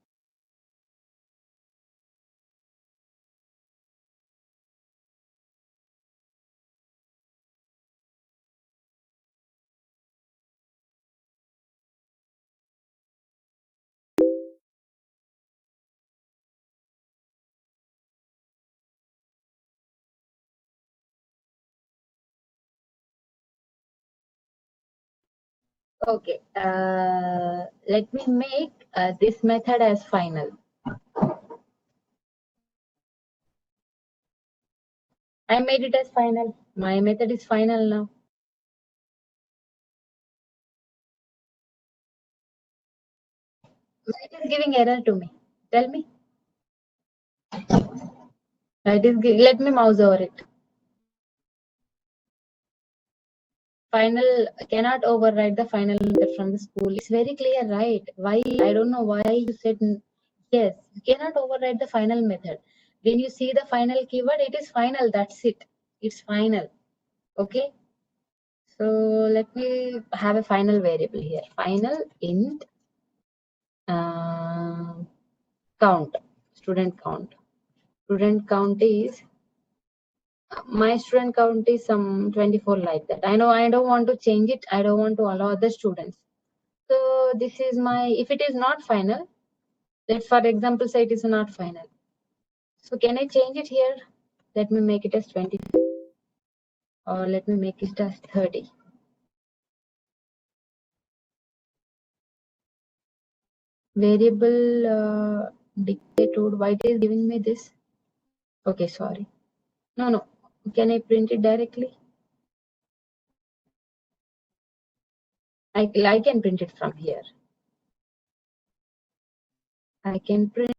Okay, let me make this method as final. I made it as final. My method is final now. It is giving error to me. Tell me. Let me mouse over it. Final cannot override the final method from the school. It's very clear, right? Why? I don't know why you said yes. You cannot override the final method. When you see the final keyword, it is final. That's it. It's final. Okay. So let me have a final variable here. Final int count. Student count. Student count is my student count is some 24 like that. I know I don't want to change it. I don't want to allow other students. So this is my, if it is not final, let's for example say it is not final. So can I change it here? Let me make it as 20 or let me make it as 30. Variable Dictate road. Why it is giving me this? Okay, sorry. No. Can I print it directly? I can print it from here. I can print.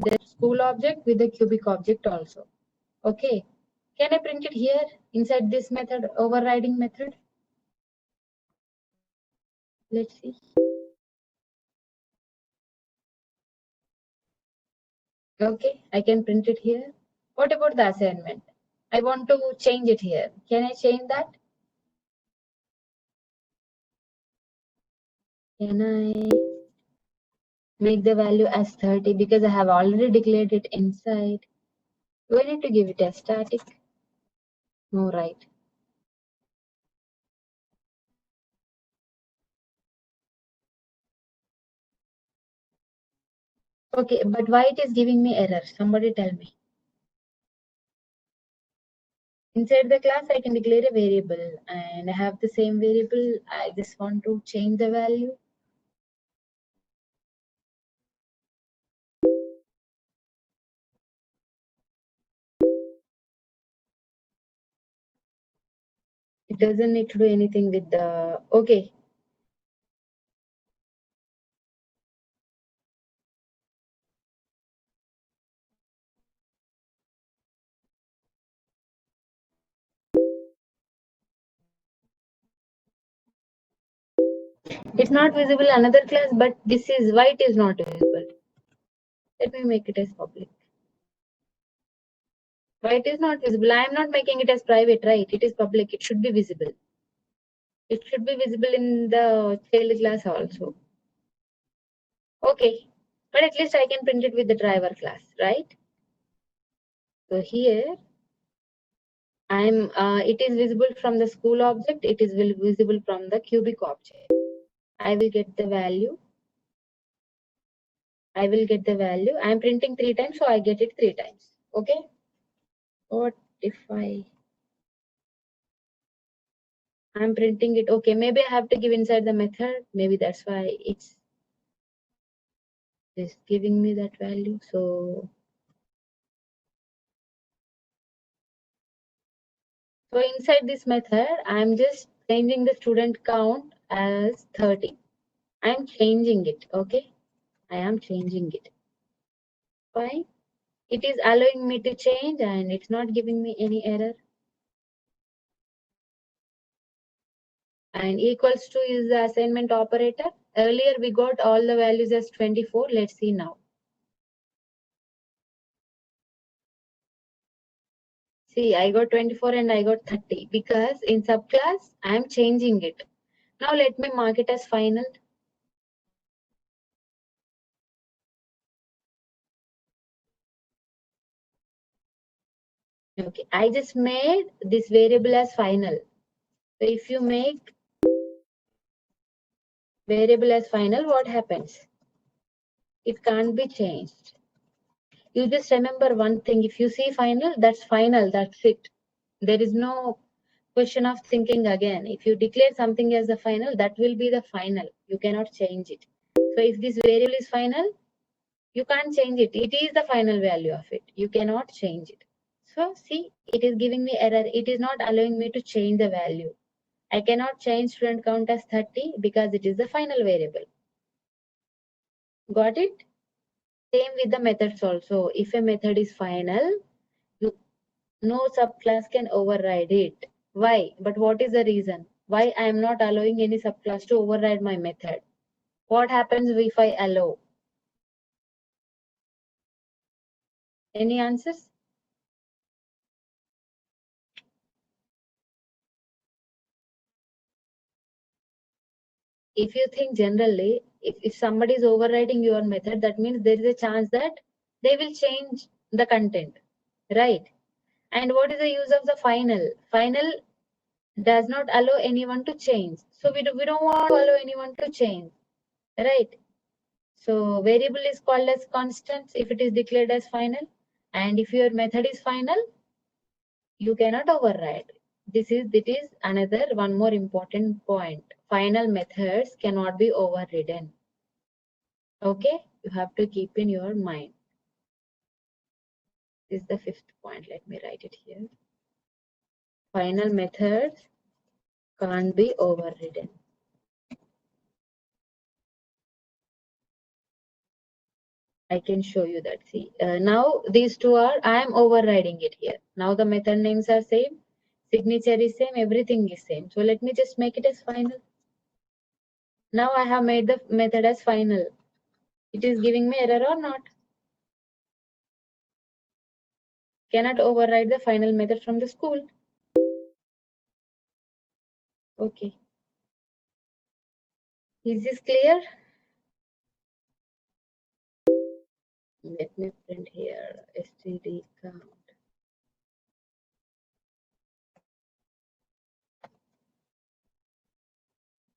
The school object with the cubic object also. Okay. Can I print it here inside this method, overriding method? Let's see. Okay, I can print it here. What about the assignment? I want to change it here. Can I change that? Can I make the value as 30 because I have already declared it inside? Do I need to give it a static? No, right. Okay, but why it is giving me error? Somebody tell me. Inside the class, I can declare a variable and I have the same variable. I just want to change the value. It doesn't need to do anything with the, okay. It's not visible another class, but this is why it is not visible. Let me make it as public. Why it is not visible? I am not making it as private, right? It is public. It should be visible. It should be visible in the child class also. Okay, but at least I can print it with the driver class, right? So here it is visible from the school object. It is visible from the cubic object. I will get the value. I am printing 3 times, so I get it 3 times. Okay. What if I'm printing it? Okay, maybe I have to give inside the method. Maybe that's why it's giving me that value. So inside this method, I'm just changing the student count as 30. I'm changing it. Okay. I am changing it. Fine. It is allowing me to change and it's not giving me any error. And equals to is the assignment operator. Earlier we got all the values as 24. Let's see now. See, I got 24 and I got 30 because in subclass I am changing it. Now let me mark it as final. Okay, I just made this variable as final. So if you make variable as final, what happens? It can't be changed. You just remember one thing. If you see final, that's final. That's it. There is no question of thinking again. If you declare something as the final, that will be the final. You cannot change it. So if this variable is final, you can't change it. It is the final value of it. You cannot change it. So see, it is giving me error. It is not allowing me to change the value. I cannot change student count as 30 because it is the final variable. Got it? Same with the methods also. If a method is final, no subclass can override it. Why? But what is the reason? Why I am not allowing any subclass to override my method? What happens if I allow? Any answers? If you think generally, if somebody is overriding your method, that means there is a chance that they will change the content, right? And what is the use of the final? Final does not allow anyone to change. So we don't want to allow anyone to change, right? So variable is called as constant if it is declared as final. And if your method is final, you cannot override. It is another one more important point. Final methods cannot be overridden. Okay, you have to keep in your mind. This is the fifth point. Let me write it here. Final methods can't be overridden. I can show you that. See, now these two are, I am overriding it here. Now the method names are same, signature is same, everything is same. So let me just make it as final. Now I have made the method as final. It is giving me error or not? Cannot override the final method from the school. Okay. Is this clear? Let me print here std count.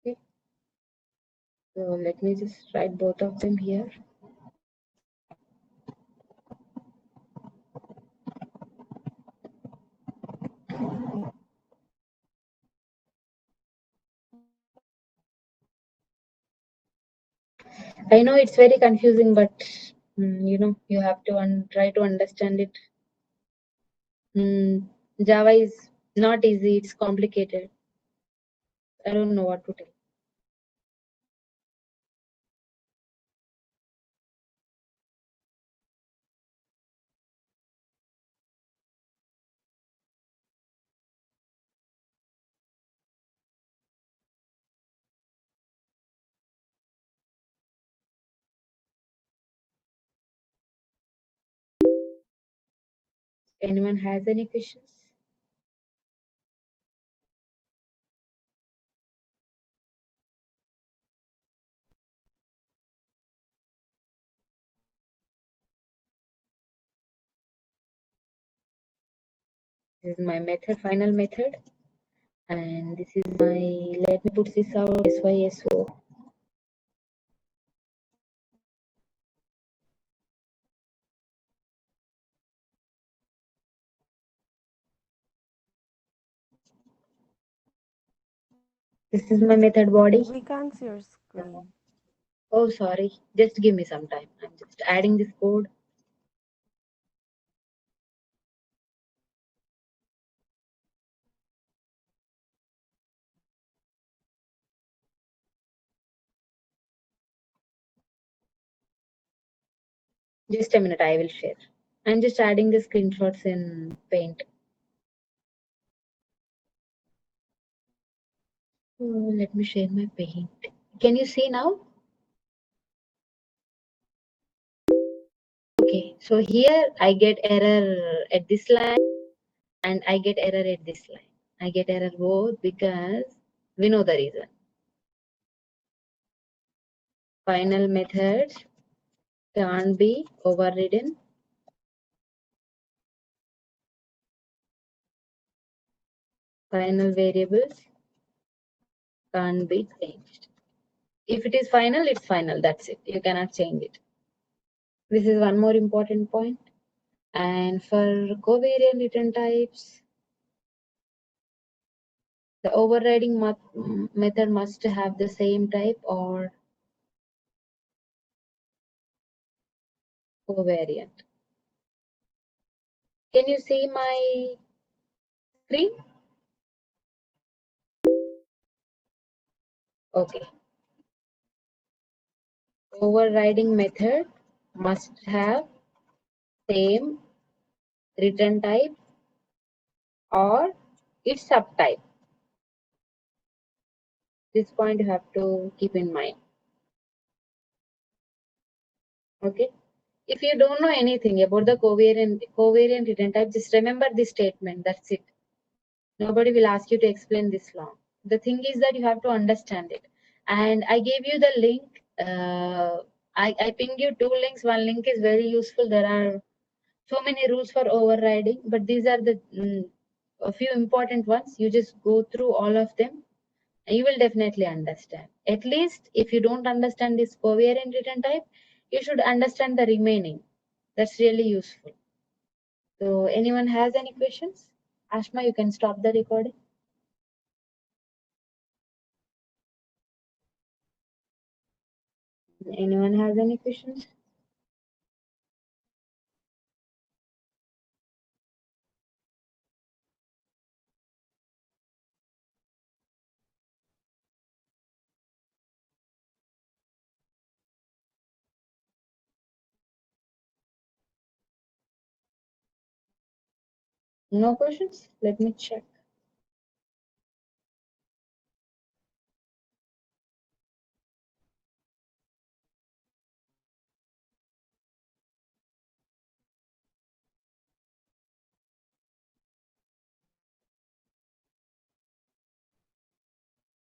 Okay. So let me just write both of them here. I know it's very confusing, but you have to try to understand it. Java is not easy, it's complicated. I don't know what to tell. Anyone has any questions? This is my method, final method. And this is my, let me put this out, SYSO. This is my method body. We can't see your screen. Oh, sorry. Just give me some time. I'm just adding this code. Just a minute, I will share. I'm just adding the screenshots in Paint. Oh, let me share my Paint. Can you see now? Okay, so here I get error at this line and I get error at this line. I get error both because we know the reason. Final methods can't be overridden. Final variables can't be changed. If it is final, it's final. That's it. You cannot change it. This is one more important point. And for covariant return types, the overriding method must have the same type or covariant. Can you see my screen? Okay. Overriding method must have same return type or its subtype. This point you have to keep in mind. Okay. If you don't know anything about the covariant return type, just remember this statement. That's it. Nobody will ask you to explain this long. The thing is that you have to understand it. And I gave you the link. I pinged you two links. One link is very useful. There are so many rules for overriding, but these are the a few important ones. You just go through all of them. And you will definitely understand. At least if you don't understand this covariant return type, you should understand the remaining. That's really useful. So anyone has any questions? Ashma, you can stop the recording. Anyone has any questions? No questions? Let me check.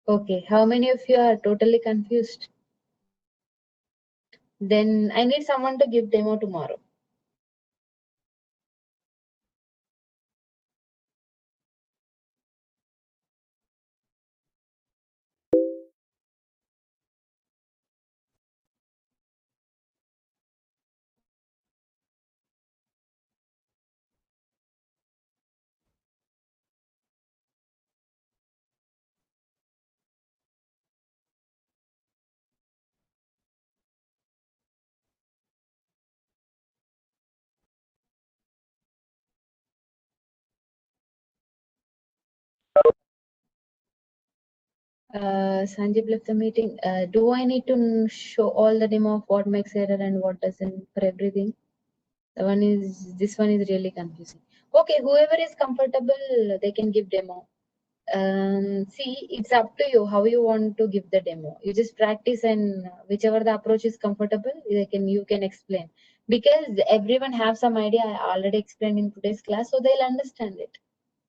Okay, how many of you are totally confused? Then I need someone to give demo tomorrow. Sanjeev left the meeting. Do I need to show all the demo of what makes error and what doesn't for everything? This one is really confusing. Okay, whoever is comfortable, they can give demo. See, it's up to you how you want to give the demo. You just practice, and whichever the approach is comfortable, you can explain, because everyone have some idea. I already explained in today's class, so they'll understand it.